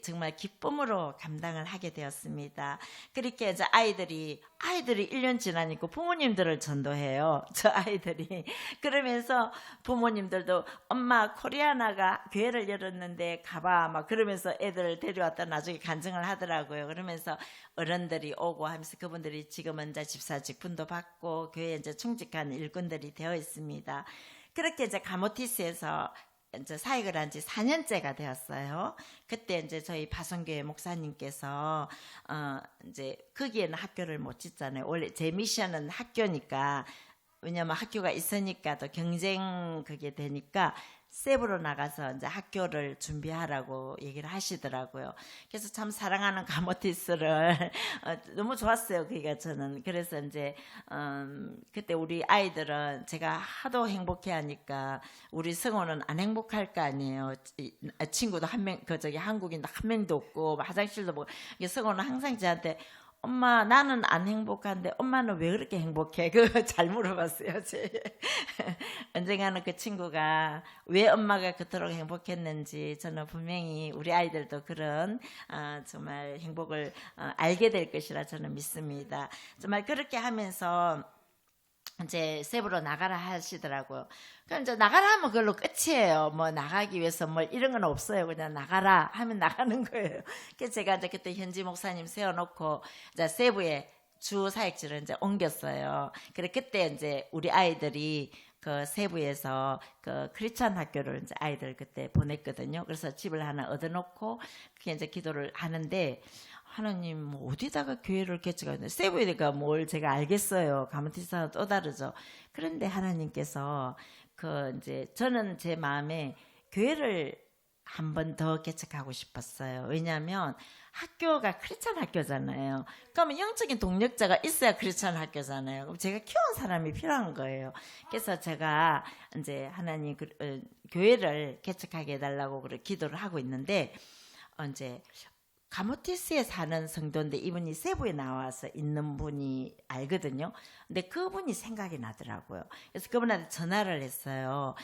정말 기쁨으로 감당을 하게 되었습니다. 그렇게 이제 아이들이 1년 지나니까 부모님들을 전도해요. 저 아이들이. 그러면서 부모님들도 엄마 코리아나가 교회를 열었는데 가봐 막 그러면서 애들을 데려왔다 나중에 간증을 하더라고요. 그러면서 어른들이 오고 하면서 그분들이 지금은 이제 집사 직분도 받고 교회에 이제 충직한 일꾼들이 되어 있습니다. 그렇게 이제 가모티스에서 이제 사역을 한 지 4년째가 되었어요. 그때 이제 저희 바선교회 목사님께서 이제 거기에는 학교를 못 짓잖아요. 원래 제 미션은 학교니까 왜냐면 학교가 있으니까 또 경쟁 그게 되니까 세부로 나가서 이제 학교를 준비하라고 얘기를 하시더라고요. 그래서 참 사랑하는 가모티스를 너무 좋았어요. 그게 저는. 그래서 이제 그때 우리 아이들은 제가 하도 행복해하니까 우리 성호는 안 행복할 거 아니에요. 친구도 한 명, 한국인도 한 명도 없고 화장실도 뭐 성호는 항상 저한테 엄마 나는 안 행복한데 엄마는 왜 그렇게 행복해? 그거 잘 물어봤어요. 언젠가는 그 친구가 왜 엄마가 그토록 행복했는지 저는 분명히 우리 아이들도 그런 정말 행복을 알게 될 것이라 저는 믿습니다. 정말 그렇게 하면서 이제 세부로 나가라 하시더라고요. 그럼 이제 나가라 하면 그걸로 끝이에요. 뭐 나가기 위해서 뭐 이런 건 없어요. 그냥 나가라 하면 나가는 거예요. 그래서 제가 이제 그때 현지 목사님 세워놓고 이제 세부에 주 사역지를 이제 옮겼어요. 그래 그때 이제 우리 아이들이 그 세부에서 그 크리스찬 학교를 이제 아이들 그때 보냈거든요. 그래서 집을 하나 얻어놓고 그게 이제 기도를 하는데 하나님 뭐 어디다가 교회를 개척하는데 세부에니까 뭘 제가 알겠어요. 가모티스는 또 다르죠. 그런데 하나님께서 그 이제 저는 제 마음에 교회를 한 번 더 개척하고 싶었어요. 왜냐하면 학교가 크리스찬 학교잖아요. 그러면 영적인 동력자가 있어야 크리스찬 학교잖아요. 그럼 제가 키운 사람이 필요한 거예요. 그래서 제가 이제 하나님 교회를 개척하게 해달라고 기도를 하고 있는데 이제 가모티스에 사는 성도인데 이분이 세부에 나와서 있는 분이 알거든요. 근데 그분이 생각이 나더라고요. 그래서 그분한테 전화를 했어요.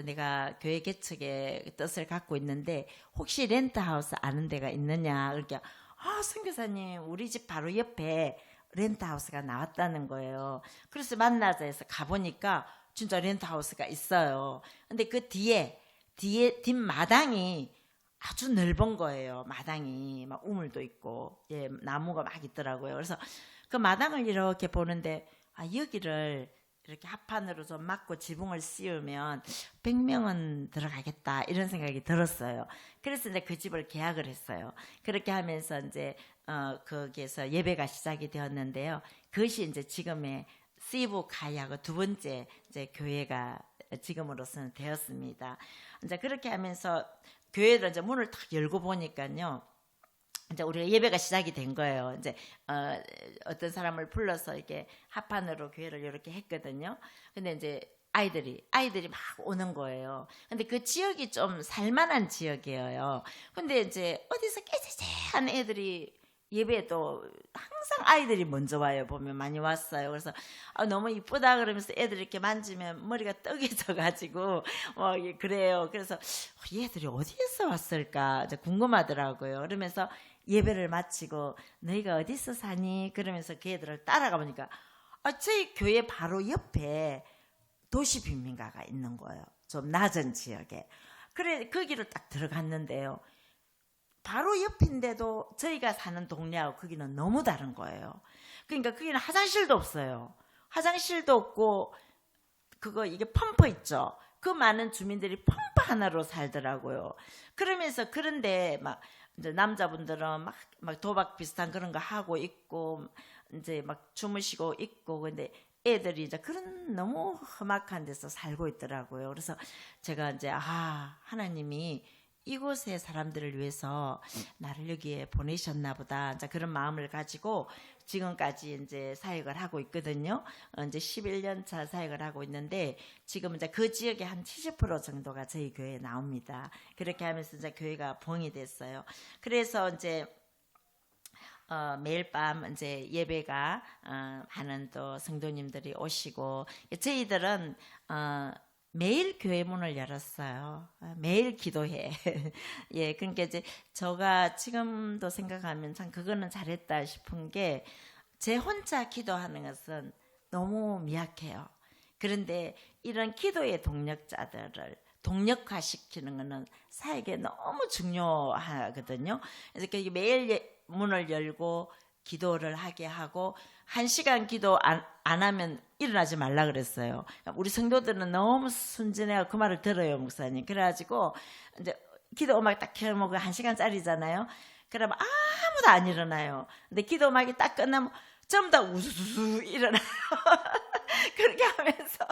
내가 교회 개척의 뜻을 갖고 있는데 혹시 렌트하우스 아는 데가 있느냐. 그러니까 선교사님 우리 집 바로 옆에 렌트하우스가 나왔다는 거예요. 그래서 만나자 해서 가보니까 진짜 렌트하우스가 있어요. 근데 그 뒤에 뒷마당이 아주 넓은 거예요. 마당이 막 우물도 있고 나무가 막 있더라고요. 그래서 그 마당을 이렇게 보는데 여기를 이렇게 합판으로 좀 막고 지붕을 씌우면 100명은 들어가겠다 이런 생각이 들었어요. 그래서 이제 그 집을 계약을 했어요. 그렇게 하면서 이제 거기에서 예배가 시작이 되었는데요. 그것이 이제 지금의 시브 가야고 두 번째 이제 교회가 지금으로서는 되었습니다. 이제 그렇게 하면서 교회를 이제 문을 딱 열고 보니까요. 이제 우리가 예배가 시작이 된 거예요. 이제 어떤 사람을 불러서 이렇게 합판으로 교회를 이렇게 했거든요. 근데 이제 아이들이 막 오는 거예요. 근데 그 지역이 좀 살만한 지역이에요. 근데 이제 어디서 깨재재한 애들이 예배도 항상 아이들이 먼저 와요. 보면 많이 왔어요. 그래서 너무 이쁘다 그러면서 애들 이렇게 만지면 머리가 떡해져 가지고 그래요. 그래서 얘들이 어디에서 왔을까 이제 궁금하더라고요. 그러면서 예배를 마치고 너희가 어디서 사니? 그러면서 그 애들을 따라가 보니까 저희 교회 바로 옆에 도시 빈민가가 있는 거예요. 좀 낮은 지역에. 그래 거기를 딱 들어갔는데요. 바로 옆인데도 저희가 사는 동네하고 거기는 너무 다른 거예요. 그러니까 거기는 화장실도 없어요. 화장실도 없고 이게 펌프 있죠. 그 많은 주민들이 펌프 하나로 살더라고요. 그러면서 그런데 막 이제 남자분들은 막 도박 비슷한 그런 거 하고 있고 이제 막 주무시고 있고 근데 애들이 이제 그런 너무 험악한 데서 살고 있더라고요. 그래서 제가 이제 하나님이 이곳의 사람들을 위해서 나를 여기에 보내셨나 보다. 이제 그런 마음을 가지고 지금까지 이제 사역을 하고 있거든요. 이제 11년 차 사역을 하고 있는데 지금 이제 그 지역의 한 70% 정도가 저희 교회에 나옵니다. 그렇게 하면서 이제 교회가 부흥이 됐어요. 그래서 이제 매일 밤 이제 예배가 많은 또 성도님들이 오시고 저희들은 매일 교회 문을 열었어요. 매일 기도해. 예, 그러니까 이제 제가 지금도 생각하면 참 그거는 잘했다 싶은 게 제 혼자 기도하는 것은 너무 미약해요. 그런데 이런 기도의 동력자들을 동력화시키는 것은 사역에 너무 중요하거든요. 그래서 매일 문을 열고 기도를 하게 하고 1시간 기도 안 하면 일어나지 말라 그랬어요. 우리 성도들은 너무 순진해요. 그 말을 들어요, 목사님. 그래가지고 이제 기도 음악 딱 켜놓고 1시간짜리잖아요. 그러면 아무도 안 일어나요. 근데 기도 음악이 딱 끝나면 전부 다 우수수 일어나요. 그렇게 하면서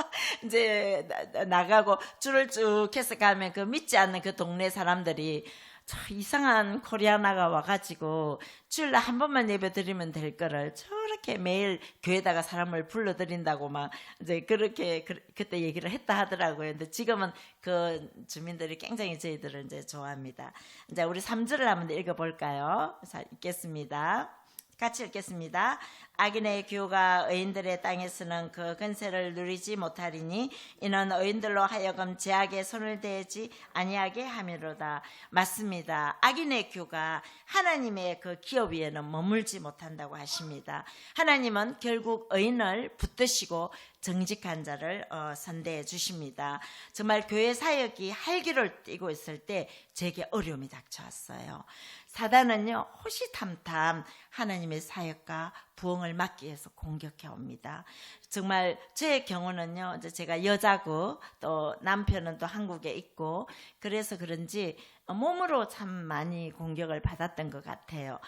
이제 나가고 줄을 쭉 해서 가면 그 믿지 않는 그 동네 사람들이 저 이상한 코리아나가 와가지고 주일날 한 번만 예배 드리면 될 거를 저렇게 매일 교회다가 사람을 불러드린다고 막 이제 그렇게 그때 얘기를 했다 하더라고요. 근데 지금은 그 주민들이 굉장히 저희들을 이제 좋아합니다. 이제 우리 3절을 한번 읽어볼까요? 자, 읽겠습니다. 같이 읽겠습니다. 악인의 규가 의인들의 땅에서는 그 근세를 누리지 못하리니 이는 의인들로 하여금 죄악에 손을 대지 아니하게 함이로다. 맞습니다. 악인의 규가 하나님의 그 기업 위에는 머물지 못한다고 하십니다. 하나님은 결국 의인을 붙드시고 정직한 자를 선대해 주십니다. 정말 교회 사역이 활기를 띠고 있을 때 제게 어려움이 닥쳐왔어요. 사단은요 호시탐탐 하나님의 사역과 부흥을 막기 위해서 공격해 옵니다. 정말 제 경우는요 이제 제가 여자고 또 남편은 또 한국에 있고 그래서 그런지 몸으로 참 많이 공격을 받았던 것 같아요.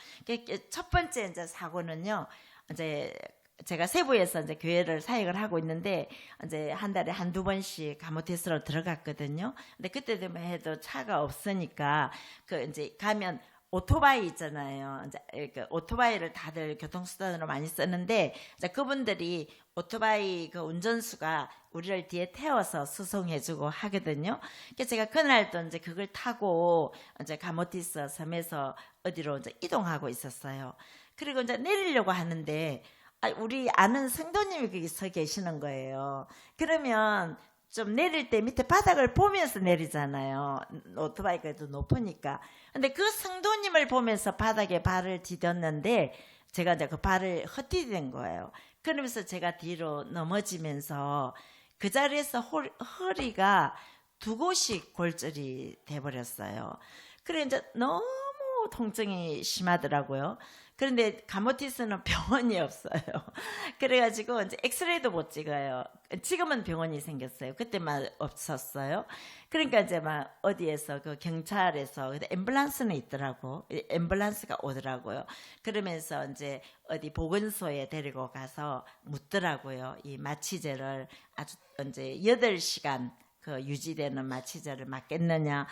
첫 번째 이제 사고는요 이제 제가 세부에서 이제 교회를 사역을 하고 있는데 이제 한 달에 한두 번씩 가모테스로 들어갔거든요. 근데 그때 되면 해도 차가 없으니까 그 이제 가면 오토바이 있잖아요. 이제 그 오토바이를 다들 교통수단으로 많이 쓰는데 이제 그분들이 오토바이 그 운전수가 우리를 뒤에 태워서 수송해주고 하거든요. 그래서 제가 그날도 이제 그걸 타고 이제 가모티스 섬에서 어디로 이제 이동하고 있었어요. 그리고 이제 내리려고 하는데 우리 아는 성도님이 거기 서 계시는 거예요. 그러면 좀 내릴 때 밑에 바닥을 보면서 내리잖아요. 오토바이가 또 높으니까. 근데 그 성도님을 보면서 바닥에 발을 디뎠는데 제가 이제 그 발을 헛디딘 거예요. 그러면서 제가 뒤로 넘어지면서 그 자리에서 허리가 두 곳이 골절이 돼버렸어요. 그래 이제 너무 통증이 심하더라고요. 그런데 가모티스는 병원이 없어요. 그래가지고 이제 엑스레이도 못 찍어요. 지금은 병원이 생겼어요. 그때만 없었어요. 그러니까 이제 막 어디에서 그 경찰에서 근데 앰뷸런스는 있더라고. 앰뷸런스가 오더라고요. 그러면서 이제 어디 보건소에 데리고 가서 묻더라고요. 이 마취제를 아주 이제 8시간 그 유지되는 마취제를 맞겠느냐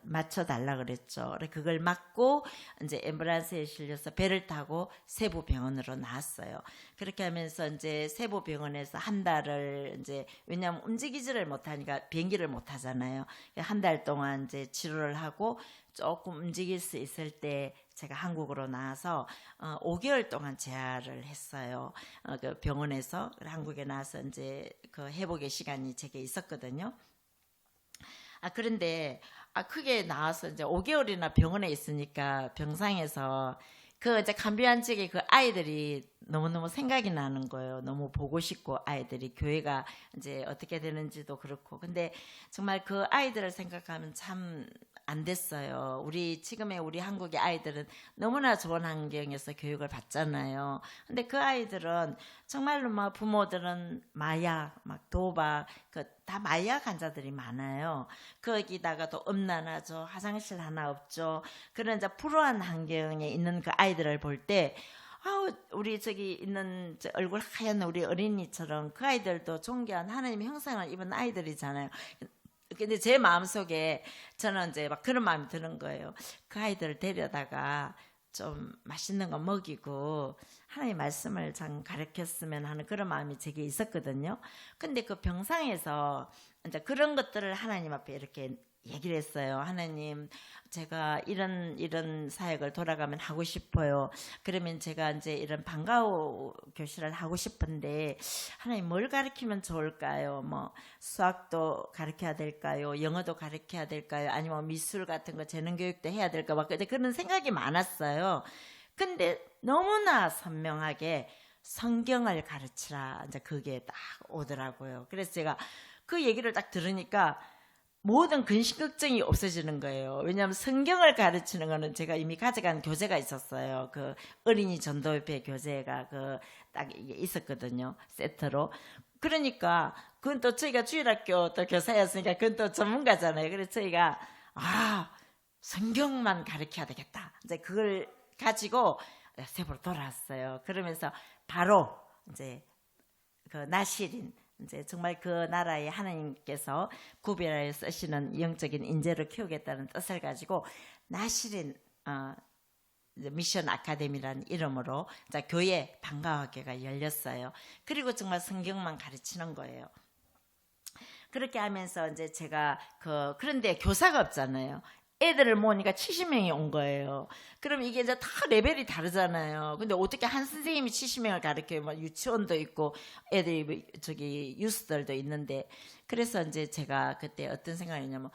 맞춰달라 그랬죠. 그걸 맞고 이제 앰뷸런스에 실려서 배를 타고 세부병원으로 나왔어요. 그렇게 하면서 이제 세부병원에서 한 달을 이제 왜냐하면 움직이지를 못하니까 비행기를 못 하잖아요. 한 달 동안 이제 치료를 하고 조금 움직일 수 있을 때 제가 한국으로 나와서 5개월 동안 재활을 했어요. 그 병원에서 한국에 나와서 이제 그 회복의 시간이 제게 있었거든요. 그런데 크게 나와서 이제 5개월이나 병원에 있으니까 병상에서 그 이제 간비환직의 그 아이들이 너무너무 생각이 나는 거예요. 너무 보고 싶고 아이들이 교회가 이제 어떻게 되는지도 그렇고. 근데 정말 그 아이들을 생각하면 참 안 됐어요. 지금의 우리 한국의 아이들은 너무나 좋은 환경에서 교육을 받잖아요. 근데 그 아이들은 정말로 막 부모들은 마약, 막 도박, 다 마약 환자들이 많아요. 거기다가 또 음란하죠. 화장실 하나 없죠. 그런 이제 불우한 환경에 있는 그 아이들을 볼 때 우리 저기 있는 얼굴 하얀 우리 어린이처럼 그 아이들도 존귀한 하나님의 형상을 입은 아이들이잖아요. 근데 제 마음속에 저는 이제 막 그런 마음이 드는 거예요. 그 아이들을 데려다가 좀 맛있는 거 먹이고 하나님 말씀을 참 가르쳤으면 하는 그런 마음이 제게 있었거든요. 근데 그 병상에서 이제 그런 것들을 하나님 앞에 이렇게 얘기를 했어요. 하나님, 제가 이런 사역을 돌아가면 하고 싶어요. 그러면 제가 이제 이런 방과후 교실을 하고 싶은데 하나님 뭘 가르치면 좋을까요? 뭐 수학도 가르쳐야 될까요? 영어도 가르쳐야 될까요? 아니면 미술 같은 거 재능 교육도 해야 될까? 막 그런 생각이 많았어요. 근데 너무나 선명하게 성경을 가르치라. 이제 그게 딱 오더라고요. 그래서 제가 그 얘기를 딱 들으니까 모든 근심 걱정이 없어지는 거예요. 왜냐하면 성경을 가르치는 거는 제가 이미 가져간 교재가 있었어요. 그 어린이 전도협회 교재가 딱 있었거든요. 세트로. 그러니까 그건 또 저희가 주일학교 또 교사였으니까 그건 또 전문가잖아요. 그래서 저희가 성경만 가르쳐야 되겠다. 이제 그걸 가지고 세부로 돌아왔어요. 그러면서 바로 이제 그 나시린 이제 정말 그 나라에 하나님께서 구별하여 쓰시는 영적인 인재를 키우겠다는 뜻을 가지고 나시린 미션 아카데미라는 이름으로 이제 교회 방과학교가 열렸어요. 그리고 정말 성경만 가르치는 거예요. 그렇게 하면서 이제 제가 그런데 교사가 없잖아요. 애들을 모으니까 70명이 온 거예요. 그럼 이게 이제 다 레벨이 다르잖아요. 근데 어떻게 한 선생님이 70명을 가르쳐요? 막 유치원도 있고 애들이 저기 유스들도 있는데 그래서 이제 제가 그때 어떤 생각이냐면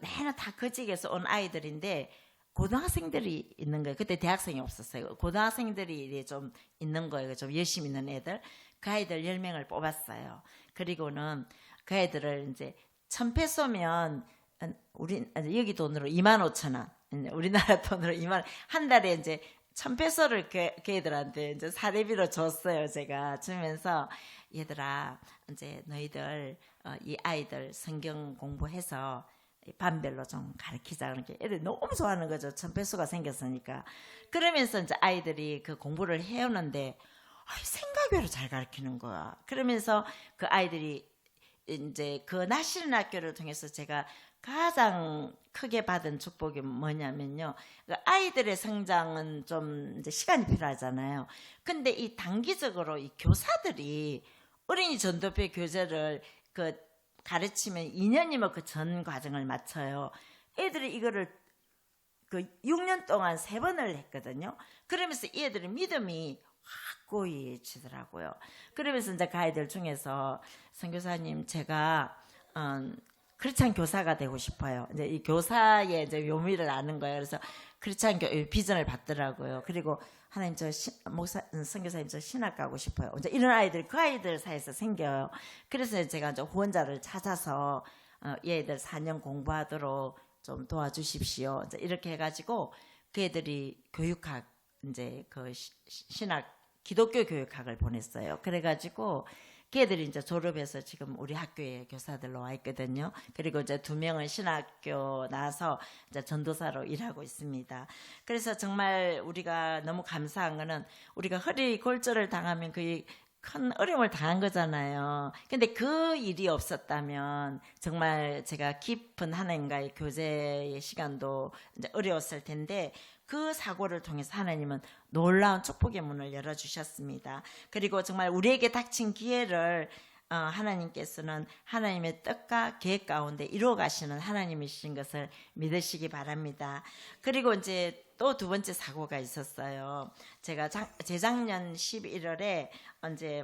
내나 다 거직에서 온 아이들인데 고등학생들이 있는 거예요. 그때 대학생이 없었어요. 고등학생들이 좀 있는 거예요. 좀 열심히 있는 애들. 그 아이들 10명을 뽑았어요. 그리고는 그 애들을 이제 1,000페소면 여기 돈으로 25,000원, 우리나라 돈으로 2만 한 달에 이제 1,000페소를 그 애들한테 이제 사례비로 줬어요. 제가 주면서 얘들아 이제 너희들 이 아이들 성경 공부해서 반별로 좀 가르치자. 그러니까 애들 너무 좋아하는 거죠. 1,000페소가 생겼으니까. 그러면서 이제 아이들이 그 공부를 해오는데 생각외로 잘 가르치는 거야. 그러면서 그 아이들이 이제 그 나시린 학교를 통해서 제가 가장 크게 받은 축복이 뭐냐면요. 아이들의 성장은 좀 이제 시간이 필요하잖아요. 근데 이 단기적으로 이 교사들이 어린이 전도회 교재를 가르치면 2년이면 그 전 과정을 마쳐요. 애들이 이거를 6년 동안 3번을 했거든요. 그러면서 이 애들의 믿음이 확고해지더라고요. 그러면서 이제 그 아이들 중에서 선교사님 제가 크리스찬 교사가 되고 싶어요. 이제 이 교사의 이제 묘미를 아는 거예요. 그래서 크리스찬 비전을 받더라고요. 그리고 하나님 선교사님 저 신학 가고 싶어요. 이제 이런 아이들 그 아이들 사이에서 생겨요. 그래서 제가 이제 후원자를 찾아서 얘들 4년 공부하도록 좀 도와주십시오. 이제 이렇게 해가지고 그 애들이 교육학 이제 그 신학 기독교 교육학을 보냈어요. 그래가지고 걔들이 이제 졸업해서 지금 우리 학교에 교사들로 와 있거든요. 그리고 이제 2명은 신학교 나와서 이제 전도사로 일하고 있습니다. 그래서 정말 우리가 너무 감사한 거는 우리가 허리 골절을 당하면 그게 큰 어려움을 당한 거잖아요. 근데 그 일이 없었다면 정말 제가 깊은 하나님과의 교제의 시간도 이제 어려웠을 텐데 그 사고를 통해서 하나님은 놀라운 축복의 문을 열어주셨습니다. 그리고 정말 우리에게 닥친 기회를 하나님께서는 하나님의 뜻과 계획 가운데 이루어 가시는 하나님이신 것을 믿으시기 바랍니다. 그리고 이제 또 2번째 사고가 있었어요. 제가 재작년 11월에 이제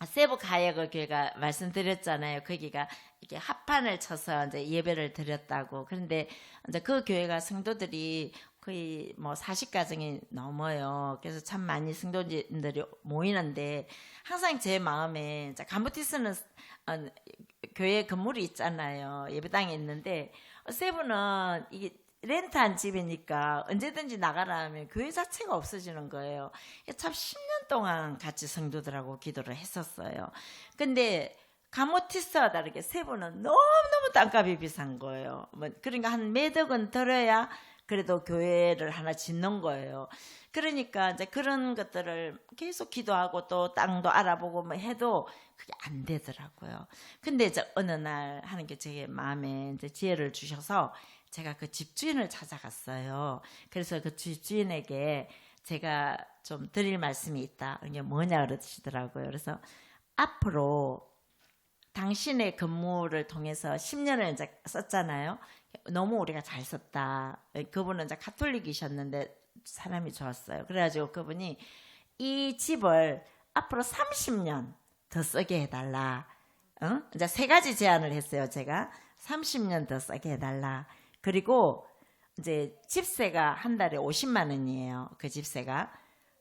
세부 가야거 교회가 말씀드렸잖아요. 거기가 이렇게 합판을 쳐서 이제 예배를 드렸다고. 그런데 이제 그 교회가 성도들이 거의 뭐 40가정이 넘어요. 그래서 참 많이 성도님들이 모이는데 항상 제 마음에 간부티스는 교회 건물이 있잖아요. 예배당에 있는데 세부는 이게 렌트한 집이니까 언제든지 나가라 하면 교회 자체가 없어지는 거예요. 참 10년 동안 같이 성도들하고 기도를 했었어요. 근데 가모티스와 다르게 세부는 너무너무 땅값이 비싼 거예요. 그러니까 한 매덕 원 들어야 그래도 교회를 하나 짓는 거예요. 그러니까 이제 그런 것들을 계속 기도하고 또 땅도 알아보고 뭐 해도 그게 안 되더라고요. 근데 이제 어느 날 하나님께 제 마음에 이제 지혜를 주셔서 제가 그 집주인을 찾아갔어요. 그래서 그 집주인에게 제가 좀 드릴 말씀이 있다. 이게 뭐냐 그러시더라고요. 그래서 앞으로 당신의 근무를 통해서 10년을 이제 썼잖아요. 너무 우리가 잘 썼다. 그분은 이제 가톨릭이셨는데 사람이 좋았어요. 그래가지고 그분이 이 집을 앞으로 30년 더 쓰게 해달라. 이제 3가지 제안을 했어요. 제가 30년 더 쓰게 해달라. 그리고 이제 집세가 한 달에 50만 원이에요. 그 집세가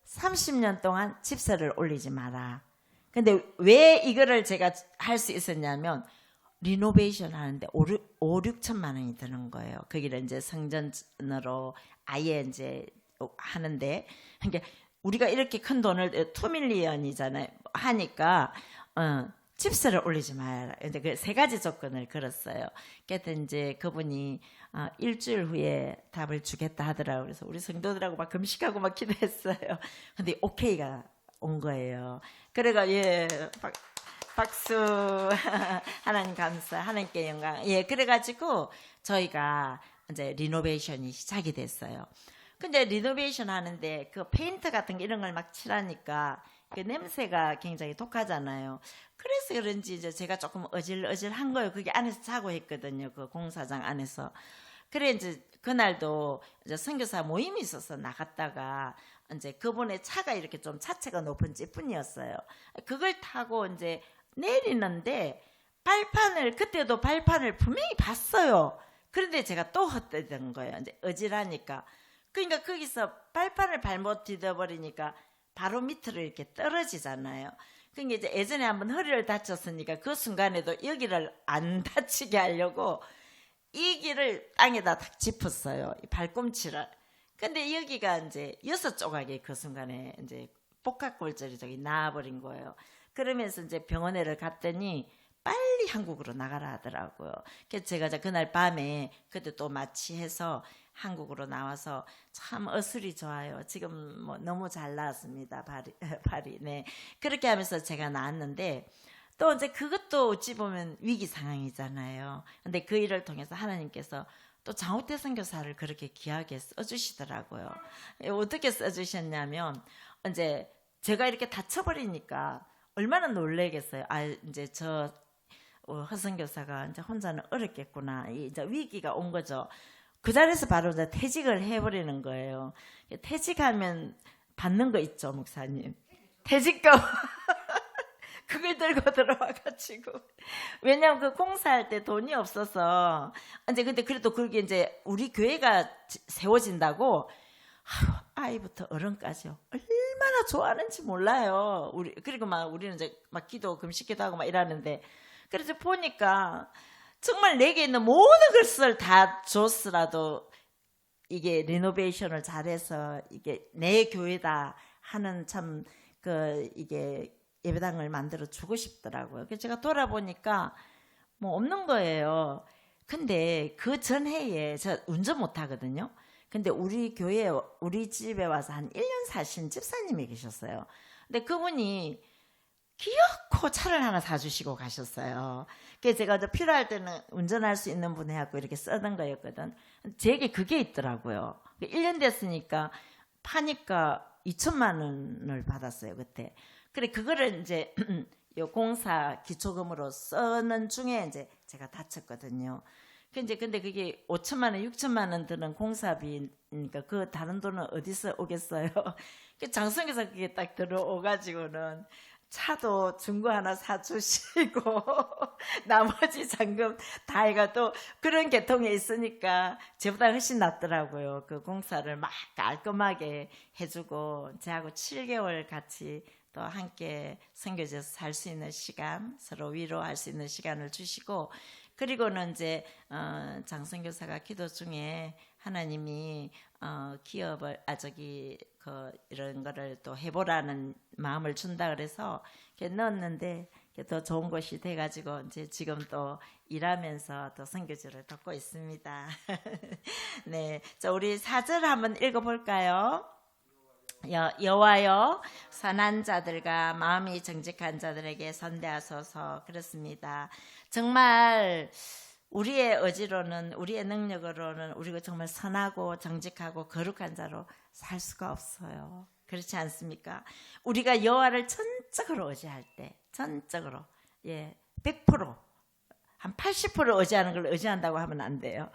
30년 동안 집세를 올리지 마라. 근데 왜 이거를 제가 할 수 있었냐면 리노베이션 하는데 5-6천만 원이 드는 거예요. 거기를 이제 성전으로 아예 이제 하는데 그러니까 우리가 이렇게 큰 돈을 2밀리언이잖아요. 하니까 집세를 올리지 마라. 이제 그 3가지 조건을 걸었어요. 그래서 이제 그분이 일주일 후에 답을 주겠다 하더라고요. 그래서 우리 성도들하고 막 금식하고 막 기도했어요. 근데 오케이가 온 거예요. 그래가 예 박수 하나님 감사 하나님께 영광. 예 그래가지고 저희가 이제 리노베이션이 시작이 됐어요. 근데 리노베이션 하는데 그 페인트 같은 게 이런 걸 막 칠하니까 그 냄새가 굉장히 독하잖아요. 그래서 그런지 이제 제가 조금 어질어질한 거예요. 그게 안에서 자고 했거든요. 그 공사장 안에서. 그래 이제 그날도 이제 선교사 모임이 있어서 나갔다가 이제 그분의 차가 이렇게 좀 차체가 높은 찌뿐이었어요. 그걸 타고 이제 내리는데 그때도 발판을 분명히 봤어요. 그런데 제가 또 헛되던 거예요. 이제 어질하니까. 그러니까 거기서 발판을 잘못 디뎌버리니까 바로 밑으로 이렇게 떨어지잖아요. 그러니까 이제 예전에 한번 허리를 다쳤으니까 그 순간에도 여기를 안 다치게 하려고 이 길을 땅에다 딱 짚었어요. 이 발꿈치를. 근데 여기가 이제 6조각이 그 순간에 이제 복합골절이 저기 나와버린 거예요. 그러면서 이제 병원에를 갔더니 빨리 한국으로 나가라 하더라고요. 그래서 제가 그날 밤에 그때 또 마취해서 한국으로 나와서 참 어슬이 좋아요. 지금 뭐 너무 잘 나왔습니다. 발이. 네. 그렇게 하면서 제가 나왔는데 또 이제 그것도 어찌 보면 위기 상황이잖아요. 근데 그 일을 통해서 하나님께서 또 장우태 선교사를 그렇게 귀하게 써주시더라고요. 어떻게 써주셨냐면 이제 제가 이렇게 다쳐버리니까 얼마나 놀래겠어요. 이제 저 허선교사가 이제 혼자는 어렵겠구나. 이제 위기가 온 거죠. 그 자리에서 바로 이제 퇴직을 해버리는 거예요. 퇴직하면 받는 거 있죠, 목사님. 퇴직금. 그걸 들고 들어와가지고. 왜냐면 그 공사할 때 돈이 없어서. 이제 근데 그래도 그게 이제 우리 교회가 세워진다고 아이부터 어른까지요. 얼마나 좋아하는지 몰라요. 그리고 우리는 이제 막 기도, 금식기도 하고 막 이러는데. 그래서 보니까 정말 내게 있는 모든 것을 다 줬으라도 이게 리노베이션을 잘해서 이게 내 교회다 하는 참 이게 예배당을 만들어 주고 싶더라고요. 그래서 제가 돌아보니까 뭐 없는 거예요. 근데 그 전해에 저 운전 못 하거든요. 근데 우리 교회 우리 집에 와서 한 1년 사신 집사님이 계셨어요. 근데 그분이 귀엽고 차를 하나 사주시고 가셨어요. 그래서 제가 필요할 때는 운전할 수 있는 분 해갖고 이렇게 쓰던 거였거든. 제게 그게 있더라고요. 1년 됐으니까 파니까 2천만 원을 받았어요, 그때. 그래, 그거를 이제 요 공사 기초금으로 쓰는 중에 이제 제가 다쳤거든요. 근데 그게 5천만 원, 6천만 원 드는 공사비니까 그 다른 돈은 어디서 오겠어요? 장성에서 그게 딱 들어오가지고는 차도 중고 하나 사주시고 나머지 잔금 다 해가 또 그런 계통에 있으니까 저보다 훨씬 낫더라고요. 그 공사를 막 깔끔하게 해주고 저하고 7개월 같이 또 함께 선교지에서 살 수 있는 시간, 서로 위로할 수 있는 시간을 주시고, 그리고는 이제 장선교사가 기도 중에 하나님이 기업을 이런 거를 또 해보라는 마음을 준다 그래서 이렇게 넣었는데 더 좋은 것이 돼가지고 이제 지금 또 일하면서 또 선교지를 돕고 있습니다. 네, 자 우리 4절 한번 읽어볼까요? 여호와여 선한 자들과 마음이 정직한 자들에게 선대하소서. 그렇습니다. 정말 우리의 의지로는 우리의 능력으로는 우리가 정말 선하고 정직하고 거룩한 자로 살 수가 없어요. 그렇지 않습니까? 우리가 여호와를 전적으로 의지할 때 전적으로 100%, 한 80% 의지하는 걸 의지한다고 하면 안 돼요.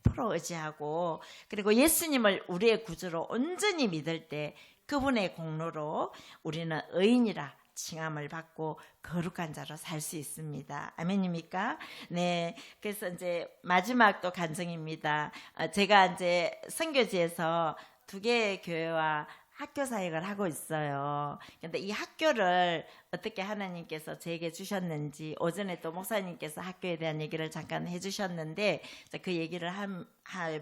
100% 의지하고 그리고 예수님을 우리의 구주로 온전히 믿을 때 그분의 공로로 우리는 의인이라 칭함을 받고 거룩한 자로 살 수 있습니다. 아멘입니까? 네. 그래서 이제 마지막 또 간증입니다. 제가 이제 선교지에서 2개의 교회와 학교 사역을 하고 있어요. 근데 이 학교를 어떻게 하나님께서 제게 주셨는지 오전에 또 목사님께서 학교에 대한 얘기를 잠깐 해주셨는데 그 얘기를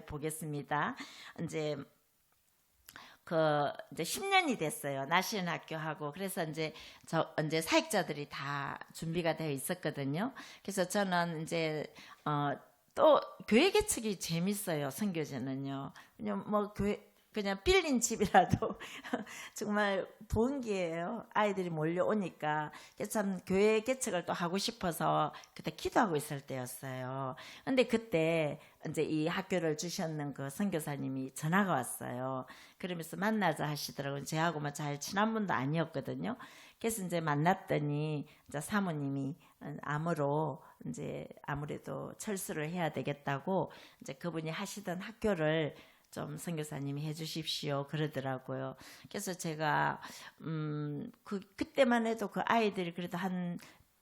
보겠습니다. 이제 이제 10년이 됐어요. 나시는 학교하고. 그래서 이제 사역자들이 다 준비가 되어 있었거든요. 그래서 저는 이제, 또 교회 개척이 재밌어요. 선교제는요. 그냥 그냥 빌린 집이라도 정말 본기예요. 아이들이 몰려오니까. 그래서 참 교회 개척을 또 하고 싶어서 그때 기도하고 있을 때였어요. 근데 그때 이제 이 학교를 주셨는 그 선교사님이 전화가 왔어요. 그러면서 만나자 하시더라고요. 저하고만 잘 친한 분도 아니었거든요. 그래서 이제 만났더니 이제 사모님이 암으로 이제 아무래도 철수를 해야 되겠다고 이제 그분이 하시던 학교를 좀 선교사님이 해주십시오 그러더라고요. 그래서 제가 그때만 해도 그 아이들이 그래도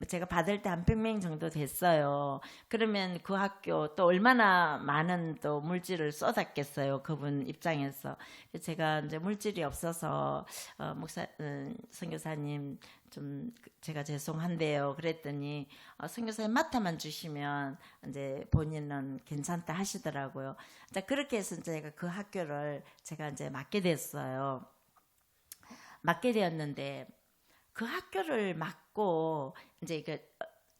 제가 받을 때 한 100명 정도 됐어요. 그러면 그 학교 또 얼마나 많은 또 물질을 쏟았겠어요. 그분 입장에서. 제가 이제 물질이 없어서 선교사님 좀 제가 죄송한데요. 그랬더니 선교사님 맡아만 주시면 이제 본인은 괜찮다 하시더라고요. 자, 그렇게 해서 제가 그 학교를 제가 이제 맡게 됐어요. 맡게 되었는데 그 학교를 맡고 이제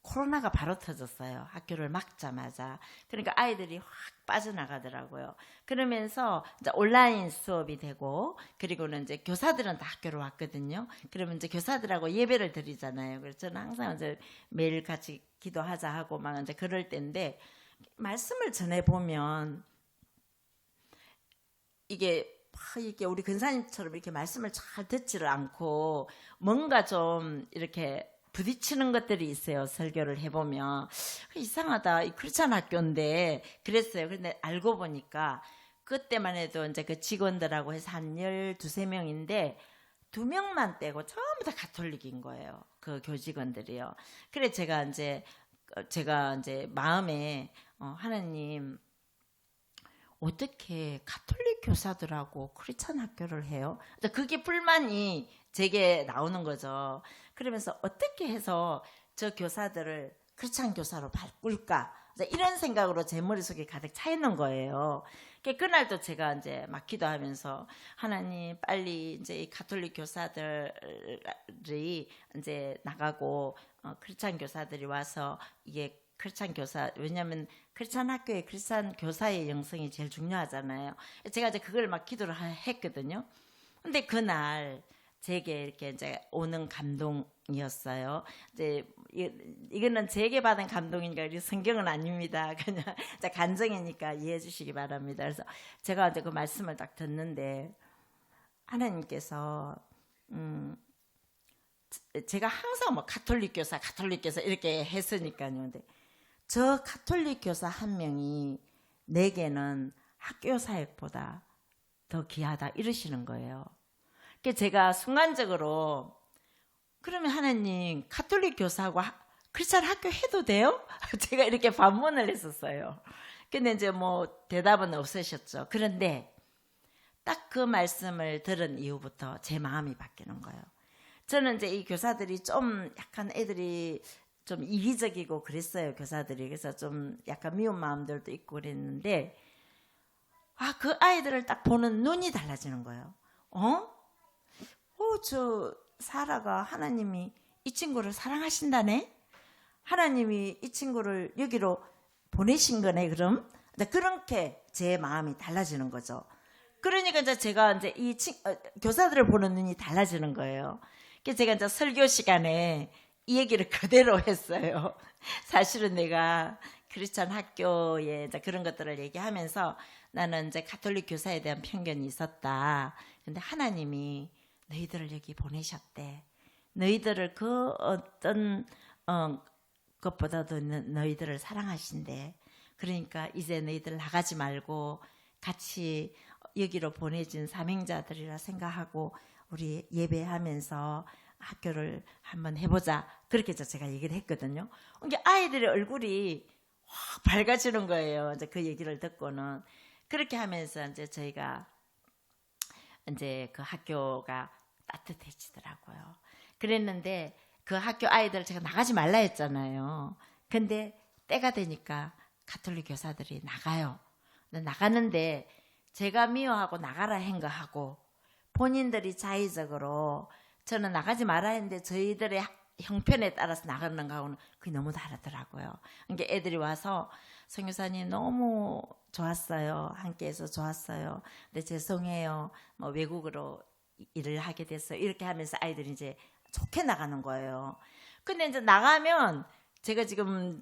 코로나가 바로 터졌어요. 학교를 막자마자. 그러니까 아이들이 확 빠져나가더라고요. 그러면서 이제 온라인 수업이 되고, 그리고는 이제 교사들은 다 학교로 왔거든요. 그러면 이제 교사들하고 예배를 드리잖아요. 그래서 저는 항상 이제 매일 같이 기도하자 하고 막 이제 그럴 때인데, 말씀을 전해보면, 이게 우리 근사님처럼 이렇게 말씀을 잘 듣지를 않고, 뭔가 좀 이렇게 부딪히는 것들이 있어요. 설교를 해보면 이상하다. 이 크리스찬 학교인데 그랬어요. 그런데 알고 보니까 그때만 해도 이제 그 직원들하고 해서 한 12~13명인데 2명만 떼고 전부 다 가톨릭인 거예요. 그 교직원들이요. 그래 제가 이제 마음에 하나님 어떻게 가톨릭 교사들하고 크리스찬 학교를 해요? 그게 불만이 제게 나오는 거죠. 그러면서 어떻게 해서 저 교사들을 크리스찬 교사로 바꿀까? 이런 생각으로 제 머릿속에 가득 차 있는 거예요. 그날도 제가 이제 막 기도하면서 하나님 빨리 이제 이 가톨릭 교사들이 이제 나가고 크리스찬 교사들이 와서 이게 크리스찬 교사, 왜냐하면 크리스찬 학교에 크리스찬 교사의 영성이 제일 중요하잖아요. 제가 이제 그걸 막 기도를 했거든요. 근데 그날 제게 이렇게 이제 오는 감동이었어요. 이제 이거는 제게 받은 감동이니까 성경은 아닙니다. 그냥 간증이니까 이해해 주시기 바랍니다. 그래서 제가 이제 그 말씀을 딱 듣는데 하나님께서 제가 항상 뭐 가톨릭 교사 이렇게 했으니까요. 근데 저 가톨릭 교사 한 명이 내게는 학교 사역보다 더 귀하다 이러시는 거예요. 그래서 제가 순간적으로 그러면 하나님 가톨릭 교사하고 크리스찬 학교 해도 돼요? 제가 이렇게 반문을 했었어요. 근데 이제 뭐 대답은 없으셨죠. 그런데 딱 그 말씀을 들은 이후부터 제 마음이 바뀌는 거예요. 저는 이제 이 교사들이 좀 약간 애들이 좀 이기적이고 그랬어요. 교사들이. 그래서 좀 약간 미운 마음들도 있고 그랬는데 그 아이들을 딱 보는 눈이 달라지는 거예요. 저 사라가 하나님이 이 친구를 사랑하신다네? 하나님이 이 친구를 여기로 보내신 거네, 그럼? 그렇게 제 마음이 달라지는 거죠. 그러니까 이제 제가 이제 교사들을 보는 눈이 달라지는 거예요. 그래서 제가 이제 설교 시간에 이 얘기를 그대로 했어요. 사실은 내가 크리스찬 학교에 이제 그런 것들을 얘기하면서 나는 이제 가톨릭 교사에 대한 편견이 있었다. 근데 하나님이 너희들을 여기 보내셨대. 너희들을 그 어떤 것보다도 너희들을 사랑하신대. 그러니까 이제 너희들 나가지 말고 같이 여기로 보내진 사명자들이라 생각하고 우리 예배하면서 학교를 한번 해보자. 그렇게 해서 제가 얘기를 했거든요. 그러니까 아이들의 얼굴이 확 밝아지는 거예요. 이제 그 얘기를 듣고는. 그렇게 하면서 이제 저희가 이제 그 학교가 따뜻해지더라고요. 그랬는데 그 학교 아이들 제가 나가지 말라 했잖아요. 근데 때가 되니까 가톨릭 교사들이 나가요. 나가는데 제가 미워하고 나가라 한 거 하고 본인들이 자의적으로 저는 나가지 말아 했는데 저희들의 형편에 따라서 나가는 거하고는 그게 너무 다르더라고요. 그러니까 애들이 와서 선교사님 너무 좋았어요. 함께해서 좋았어요. 근데 죄송해요. 뭐 외국으로 일을 하게 됐어요. 이렇게 하면서 아이들이 이제 좋게 나가는 거예요. 근데 이제 나가면 제가 지금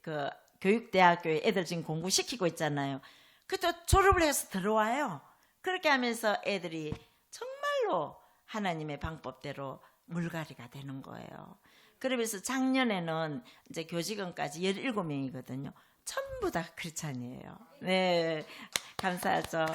그 교육대학교에 애들 지금 공부시키고 있잖아요. 그또 졸업을 해서 들어와요. 그렇게 하면서 애들이 정말로 하나님의 방법대로 물갈이가 되는 거예요. 그러면서 작년에는 이제 교직원까지 17명이거든요. 전부 다 크리스찬이에요. 네, 감사하죠.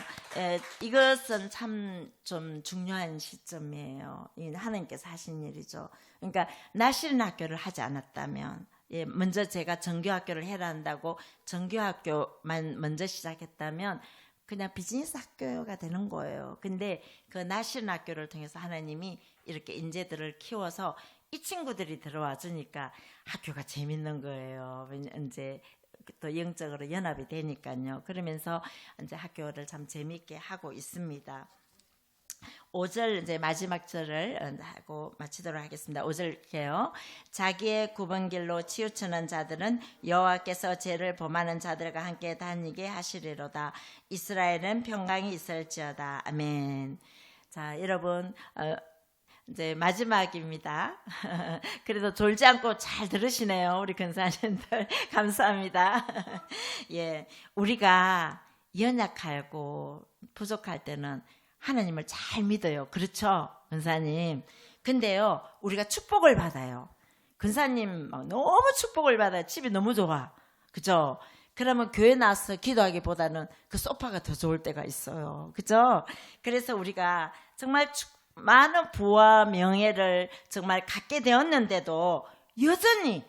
이것은 참 좀 중요한 시점이에요. 하나님께서 하신 일이죠. 그러니까 나시른 학교를 하지 않았다면, 먼저 제가 정규학교를 해라 한다고 정규학교만 먼저 시작했다면 그냥 비즈니스 학교가 되는 거예요. 근데 그 나시른 학교를 통해서 하나님이 이렇게 인재들을 키워서 이 친구들이 들어와 주니까 학교가 재밌는 거예요. 이제 또 영적으로 연합이 되니까요. 그러면서 이제 학교를 참 재밌게 하고 있습니다. 5절 이제 마지막 절을 하고 마치도록 하겠습니다. 5절게요. 자기의 굽은 길로 치우치는 자들은 여호와께서 죄를 범하는 자들과 함께 다니게 하시리로다. 이스라엘은 평강이 있을지어다. 아멘. 자, 여러분 이제 마지막입니다. 그래도 졸지 않고 잘 들으시네요. 우리 근사님들 감사합니다. 예, 우리가 연약하고 부족할 때는 하나님을 잘 믿어요. 그렇죠, 근사님? 근데요, 우리가 축복을 받아요. 근사님 너무 축복을 받아요. 집이 너무 좋아. 그죠? 그러면 교회 나와서 기도하기보다는 그 소파가 더 좋을 때가 있어요. 그죠? 그래서 우리가 정말 많은 부와 명예를 정말 갖게 되었는데도 여전히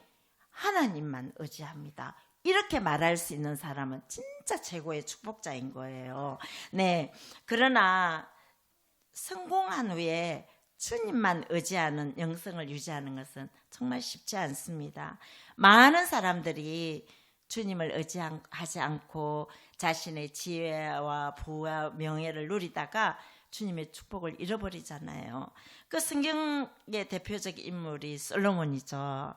하나님만 의지합니다. 이렇게 말할 수 있는 사람은 진짜 최고의 축복자인 거예요. 네. 그러나 성공한 후에 주님만 의지하는 영성을 유지하는 것은 정말 쉽지 않습니다. 많은 사람들이 주님을 의지하지 않고 자신의 지혜와 부와 명예를 누리다가 주님의 축복을 잃어버리잖아요. 그 성경의 대표적 인물이 솔로몬이죠.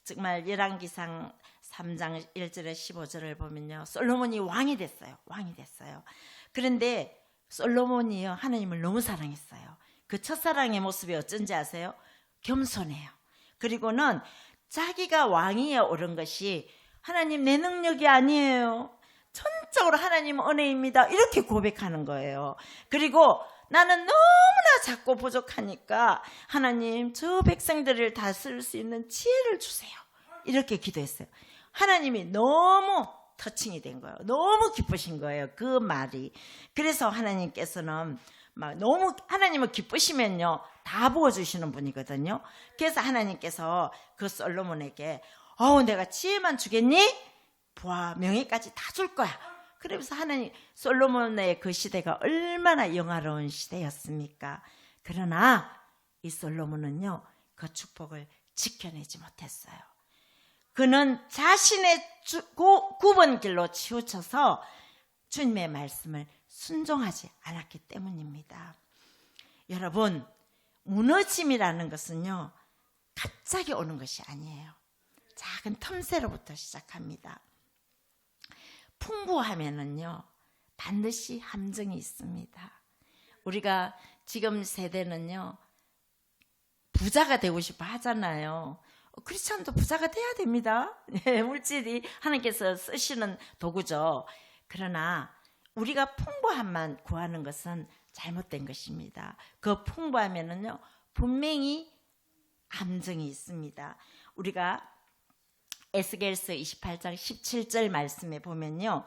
정말 열왕기상 3장 1절에 15절을 보면요, 솔로몬이 왕이 됐어요. 그런데 솔로몬이요, 하나님을 너무 사랑했어요. 그 첫사랑의 모습이 어쩐지 아세요? 겸손해요. 그리고는 자기가 왕위에 오른 것이 하나님 내 능력이 아니에요, 전적으로 하나님 은혜입니다, 이렇게 고백하는 거예요. 그리고 나는 너무나 작고 부족하니까 하나님 저 백성들을 다스릴 수 있는 지혜를 주세요, 이렇게 기도했어요. 하나님이 너무 터칭이 된 거예요. 너무 기쁘신 거예요, 그 말이. 그래서 하나님께서는 막 너무, 하나님은 기쁘시면요 다 부어주시는 분이거든요. 그래서 하나님께서 그 솔로몬에게 내가 지혜만 주겠니? 부와 명예까지 다 줄 거야. 그러면서 하나님, 솔로몬의 그 시대가 얼마나 영화로운 시대였습니까? 그러나 이 솔로몬은요 그 축복을 지켜내지 못했어요. 그는 자신의 굽은 길로 치우쳐서 주님의 말씀을 순종하지 않았기 때문입니다. 여러분, 무너짐이라는 것은요 갑자기 오는 것이 아니에요. 작은 틈새로부터 시작합니다. 풍부하면은요 반드시 함정이 있습니다. 우리가 지금 세대는요 부자가 되고 싶어 하잖아요. 크리스찬도 부자가 돼야 됩니다. 물질이 하나님께서 쓰시는 도구죠. 그러나 우리가 풍부함만 구하는 것은 잘못된 것입니다. 그 풍부하면은요 분명히 함정이 있습니다. 우리가 에스겔서 28장 17절 말씀에 보면요,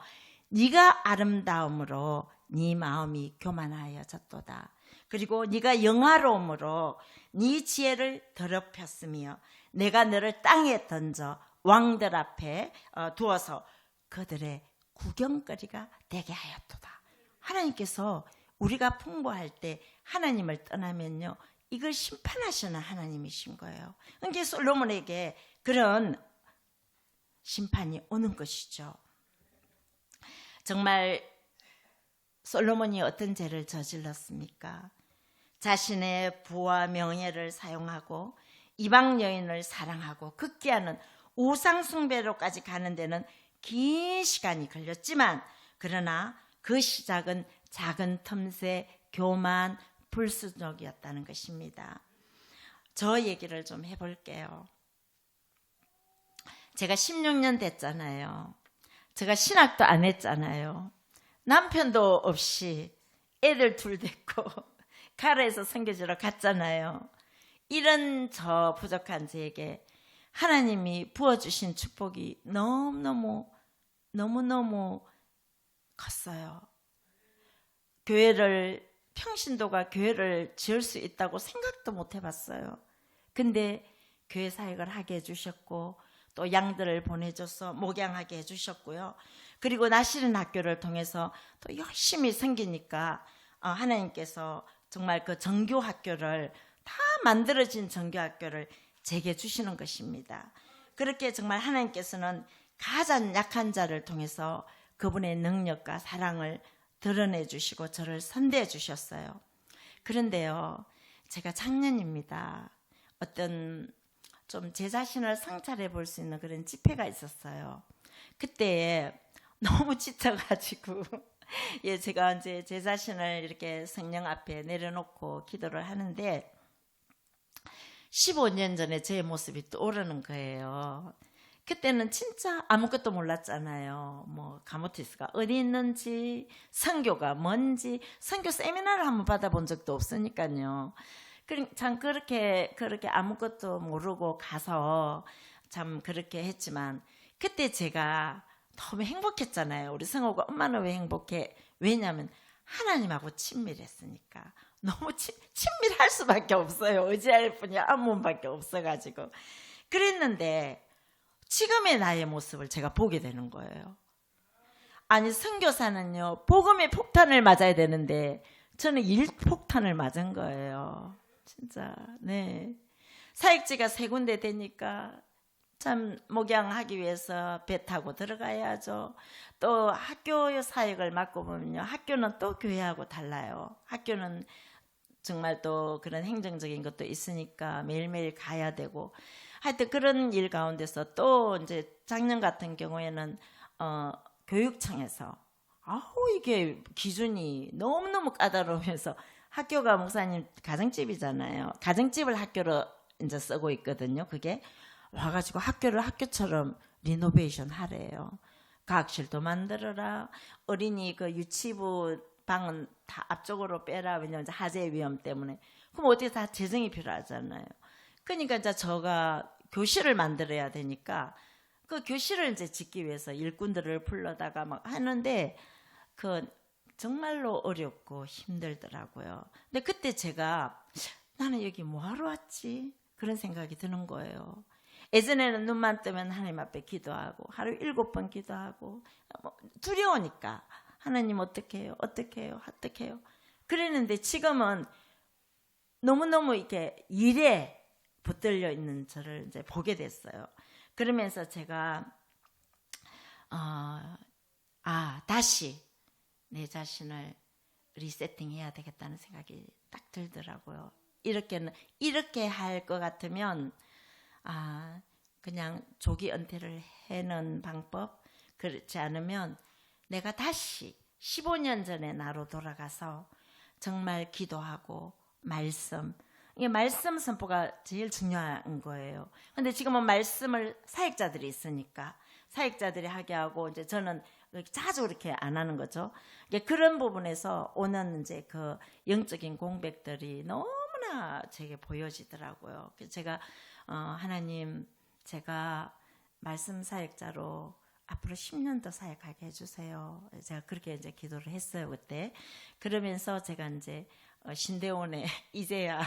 네가 아름다움으로 네 마음이 교만하여졌도다. 그리고 네가 영화로움으로 네 지혜를 더럽혔으며 내가 너를 땅에 던져 왕들 앞에 두어서 그들의 구경거리가 되게 하였도다. 하나님께서 우리가 풍부할 때 하나님을 떠나면요 이걸 심판하시는 하나님이신 거예요. 그러니까 솔로몬에게 그런 심판이 오는 것이죠. 정말 솔로몬이 어떤 죄를 저질렀습니까? 자신의 부와 명예를 사용하고 이방 여인을 사랑하고 극기하는 우상 숭배로까지 가는 데는 긴 시간이 걸렸지만, 그러나 그 시작은 작은 틈새, 교만, 불순종이었다는 것입니다. 저 얘기를 좀 해볼게요. 제가 16년 됐잖아요. 제가 신학도 안 했잖아요. 남편도 없이 애들 둘 됐고 가라에서 선교지로 갔잖아요. 이런 저 부족한 저에게 하나님이 부어주신 축복이 너무너무 컸어요. 평신도가 교회를 지을 수 있다고 생각도 못 해봤어요. 근데 교회 사역을 하게 해주셨고 또 양들을 보내줘서 목양하게 해주셨고요. 그리고 나시른 학교를 통해서 또 열심히 섬기니까 하나님께서 정말 그 정교 학교를 다 만들어진 정교 학교를 제게 주시는 것입니다. 그렇게 정말 하나님께서는 가장 약한 자를 통해서 그분의 능력과 사랑을 드러내 주시고 저를 선대해 주셨어요. 그런데요, 제가 작년입니다. 어떤 좀 제 자신을 성찰해 볼 수 있는 그런 집회가 있었어요. 그때 너무 지쳐가지고 제가 이제 제 자신을 이렇게 성령 앞에 내려놓고 기도를 하는데 15년 전에 제 모습이 떠오르는 거예요. 그때는 진짜 아무것도 몰랐잖아요. 뭐 가모티스가 어디 있는지, 선교가 뭔지, 선교 세미나를 한번 받아본 적도 없으니까요. 참 그렇게 아무것도 모르고 가서 참 그렇게 했지만 그때 제가 너무 행복했잖아요. 우리 성호가 엄마는 왜 행복해? 왜냐하면 하나님하고 친밀했으니까. 너무 친밀할 수밖에 없어요. 의지할 분이 아무 분밖에 없어가지고. 그랬는데 지금의 나의 모습을 제가 보게 되는 거예요. 아니, 선교사는요 복음의 폭탄을 맞아야 되는데 저는 일폭탄을 맞은 거예요. 진짜. 네. 사역지가 3군데 되니까 참 목양하기 위해서 배 타고 들어가야죠. 또 학교 사역을 맡고 보면요, 학교는 또 교회하고 달라요. 학교는 정말 또 그런 행정적인 것도 있으니까 매일매일 가야 되고, 하여튼 그런 일 가운데서 또 이제 작년 같은 경우에는 교육청에서 이게 기준이 너무너무 까다로우면서, 학교가 목사님 가정집이잖아요. 가정집을 학교로 이제 쓰고 있거든요. 그게 와가지고 학교를 학교처럼 리노베이션 하래요. 과학실도 만들어라. 어린이 그 유치부 방은 다 앞쪽으로 빼라. 왜냐면 이제 화재 위험 때문에. 그럼 어떻게 다 재정이 필요하잖아요. 그러니까 이제 저가 교실을 만들어야 되니까 그 교실을 이제 짓기 위해서 일꾼들을 불러다가 막 하는데 그 정말로 어렵고 힘들더라고요. 근데 그때 제가 나는 여기 뭐하러 왔지? 그런 생각이 드는 거예요. 예전에는 눈만 뜨면 하나님 앞에 기도하고 하루 7번 기도하고 두려우니까 하나님 어떻게 해요? 어떻게 해요? 어떻게 해요? 그랬는데 지금은 너무너무 이렇게 일에 붙들려 있는 저를 이제 보게 됐어요. 그러면서 제가 다시 내 자신을 리세팅해야 되겠다는 생각이 딱 들더라고요. 이렇게 할 것 같으면 그냥 조기 은퇴를 해놓은 방법, 그렇지 않으면 내가 다시 15년 전의 나로 돌아가서 정말 기도하고 이게 말씀 선포가 제일 중요한 거예요. 근데 지금은 말씀을 사역자들이 있으니까 사역자들이 하게 하고, 이제 저는 자주 그렇게 안 하는 거죠. 그런 부분에서 오는 이제 그 영적인 공백들이 너무나 제게 보여지더라고요. 그래서 제가 하나님, 제가 말씀 사역자로 앞으로 10년 더 사역하게 해주세요. 제가 그렇게 이제 기도를 했어요, 그때. 그러면서 제가 이제 신대원에 이제야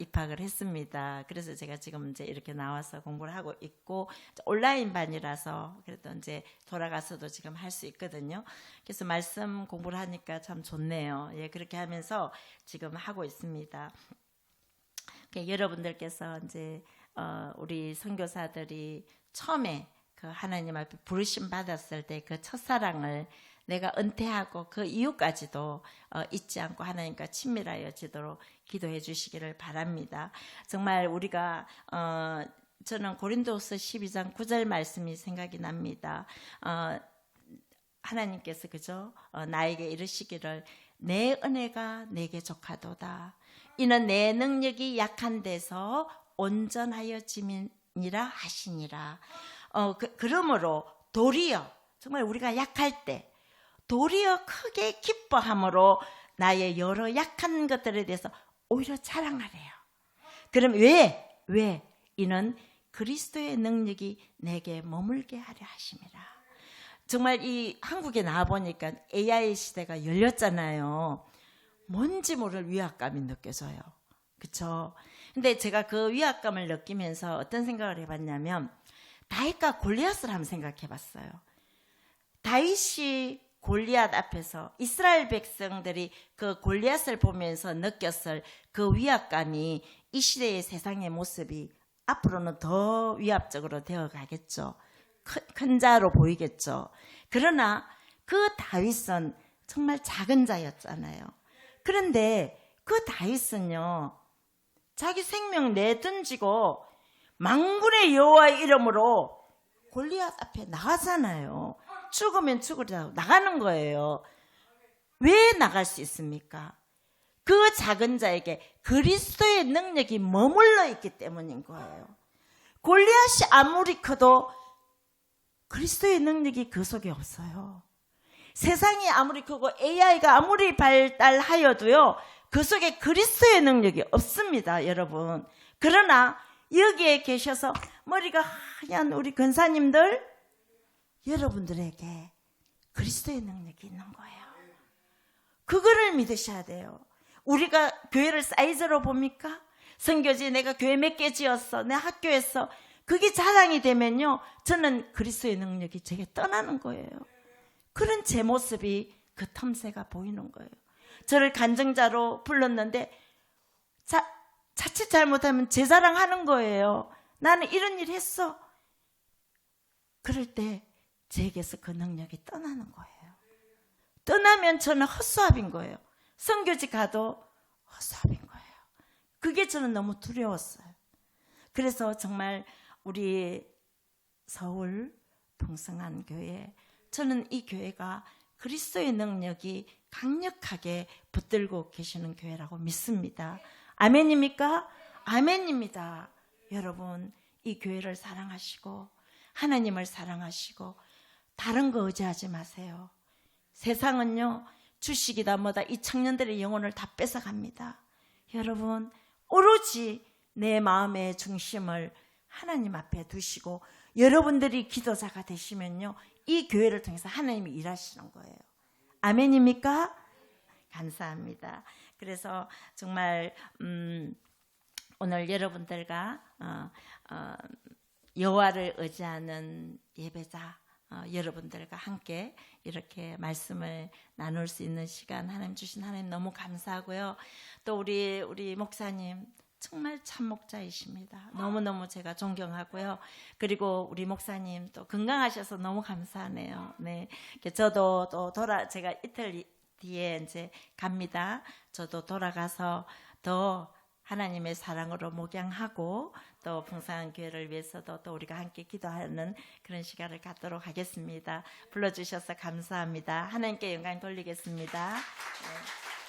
입학을 했습니다. 그래서 제가 지금 이제 이렇게 나와서 공부를 하고 있고, 온라인 반이라서 그래도 이제 돌아가서도 지금 할 수 있거든요. 그래서 말씀 공부를 하니까 참 좋네요. 예, 그렇게 하면서 지금 하고 있습니다. 여러분들께서 이제 우리 선교사들이 처음에 그 하나님 앞에 부르심 받았을 때 그 첫사랑을 내가 은퇴하고 그 이후까지도 잊지 않고 하나님과 친밀하여지도록 기도해 주시기를 바랍니다. 정말 우리가 저는 고린도서 12장 9절 말씀이 생각이 납니다. 하나님께서 그죠? 나에게 이르시기를 내 은혜가 내게 족하도다. 이는 내 능력이 약한 데서 온전하여짐이니라 하시니라. 그러므로 도리어 정말 우리가 약할 때 도리어 크게 기뻐함으로 나의 여러 약한 것들에 대해서 오히려 자랑하래요. 그럼 왜? 이는 그리스도의 능력이 내게 머물게 하려 하심이라. 정말 이 한국에 나와보니까 AI 시대가 열렸잖아요. 뭔지 모를 위압감이 느껴져요. 그쵸? 근데 제가 그 위압감을 느끼면서 어떤 생각을 해봤냐면, 다윗과 골리앗을 한번 생각해봤어요. 다윗이 골리앗 앞에서 이스라엘 백성들이 그 골리앗을 보면서 느꼈을 그 위압감이 이 시대의 세상의 모습이 앞으로는 더 위압적으로 되어 가겠죠. 큰 자로 보이겠죠. 그러나 그 다윗은 정말 작은 자였잖아요. 그런데 그 다윗은요, 자기 생명 내던지고 만군의 여호와의 이름으로 골리앗 앞에 나가잖아요. 죽으면 죽으라고 나가는 거예요. 왜 나갈 수 있습니까? 그 작은 자에게 그리스도의 능력이 머물러 있기 때문인 거예요. 골리앗이 아무리 커도 그리스도의 능력이 그 속에 없어요. 세상이 아무리 크고 AI가 아무리 발달하여도요, 그 속에 그리스도의 능력이 없습니다, 여러분. 그러나 여기에 계셔서 머리가 하얀 우리 권사님들, 여러분들에게 그리스도의 능력이 있는 거예요. 그거를 믿으셔야 돼요. 우리가 교회를 사이즈로 봅니까? 선교지 내가 교회 몇 개 지었어, 내 학교에서, 그게 자랑이 되면요, 저는 그리스도의 능력이 제게 떠나는 거예요. 그런 제 모습이 그 틈새가 보이는 거예요. 저를 간증자로 불렀는데 자칫 잘못하면 제 자랑하는 거예요. 나는 이런 일 했어. 그럴 때 제게서 그 능력이 떠나는 거예요. 떠나면 저는 헛수합인 거예요. 선교지 가도 헛수합인 거예요. 그게 저는 너무 두려웠어요. 그래서 정말 우리 서울 동성한 교회, 저는 이 교회가 그리스도의 능력이 강력하게 붙들고 계시는 교회라고 믿습니다. 아멘입니까? 아멘입니다. 여러분, 이 교회를 사랑하시고 하나님을 사랑하시고 다른 거 의지하지 마세요. 세상은요, 주식이다 뭐다 이 청년들의 영혼을 다 뺏어갑니다. 여러분, 오로지 내 마음의 중심을 하나님 앞에 두시고 여러분들이 기도자가 되시면요, 이 교회를 통해서 하나님이 일하시는 거예요. 아멘입니까? 감사합니다. 그래서 정말 오늘 여러분들과 여호와를 의지하는 예배자 여러분들과 함께 이렇게 말씀을 나눌 수 있는 시간 하나님 주신 하나님 너무 감사하고요. 또 우리 목사님 정말 참 목자이십니다. 너무너무 제가 존경하고요. 그리고 우리 목사님 또 건강하셔서 너무 감사하네요. 네. 저도 또 제가 이틀 뒤에 이제 갑니다. 저도 돌아가서 더 하나님의 사랑으로 목양하고 또 풍성한 교회를 위해서도 또 우리가 함께 기도하는 그런 시간을 갖도록 하겠습니다. 불러주셔서 감사합니다. 하나님께 영광 돌리겠습니다. 네.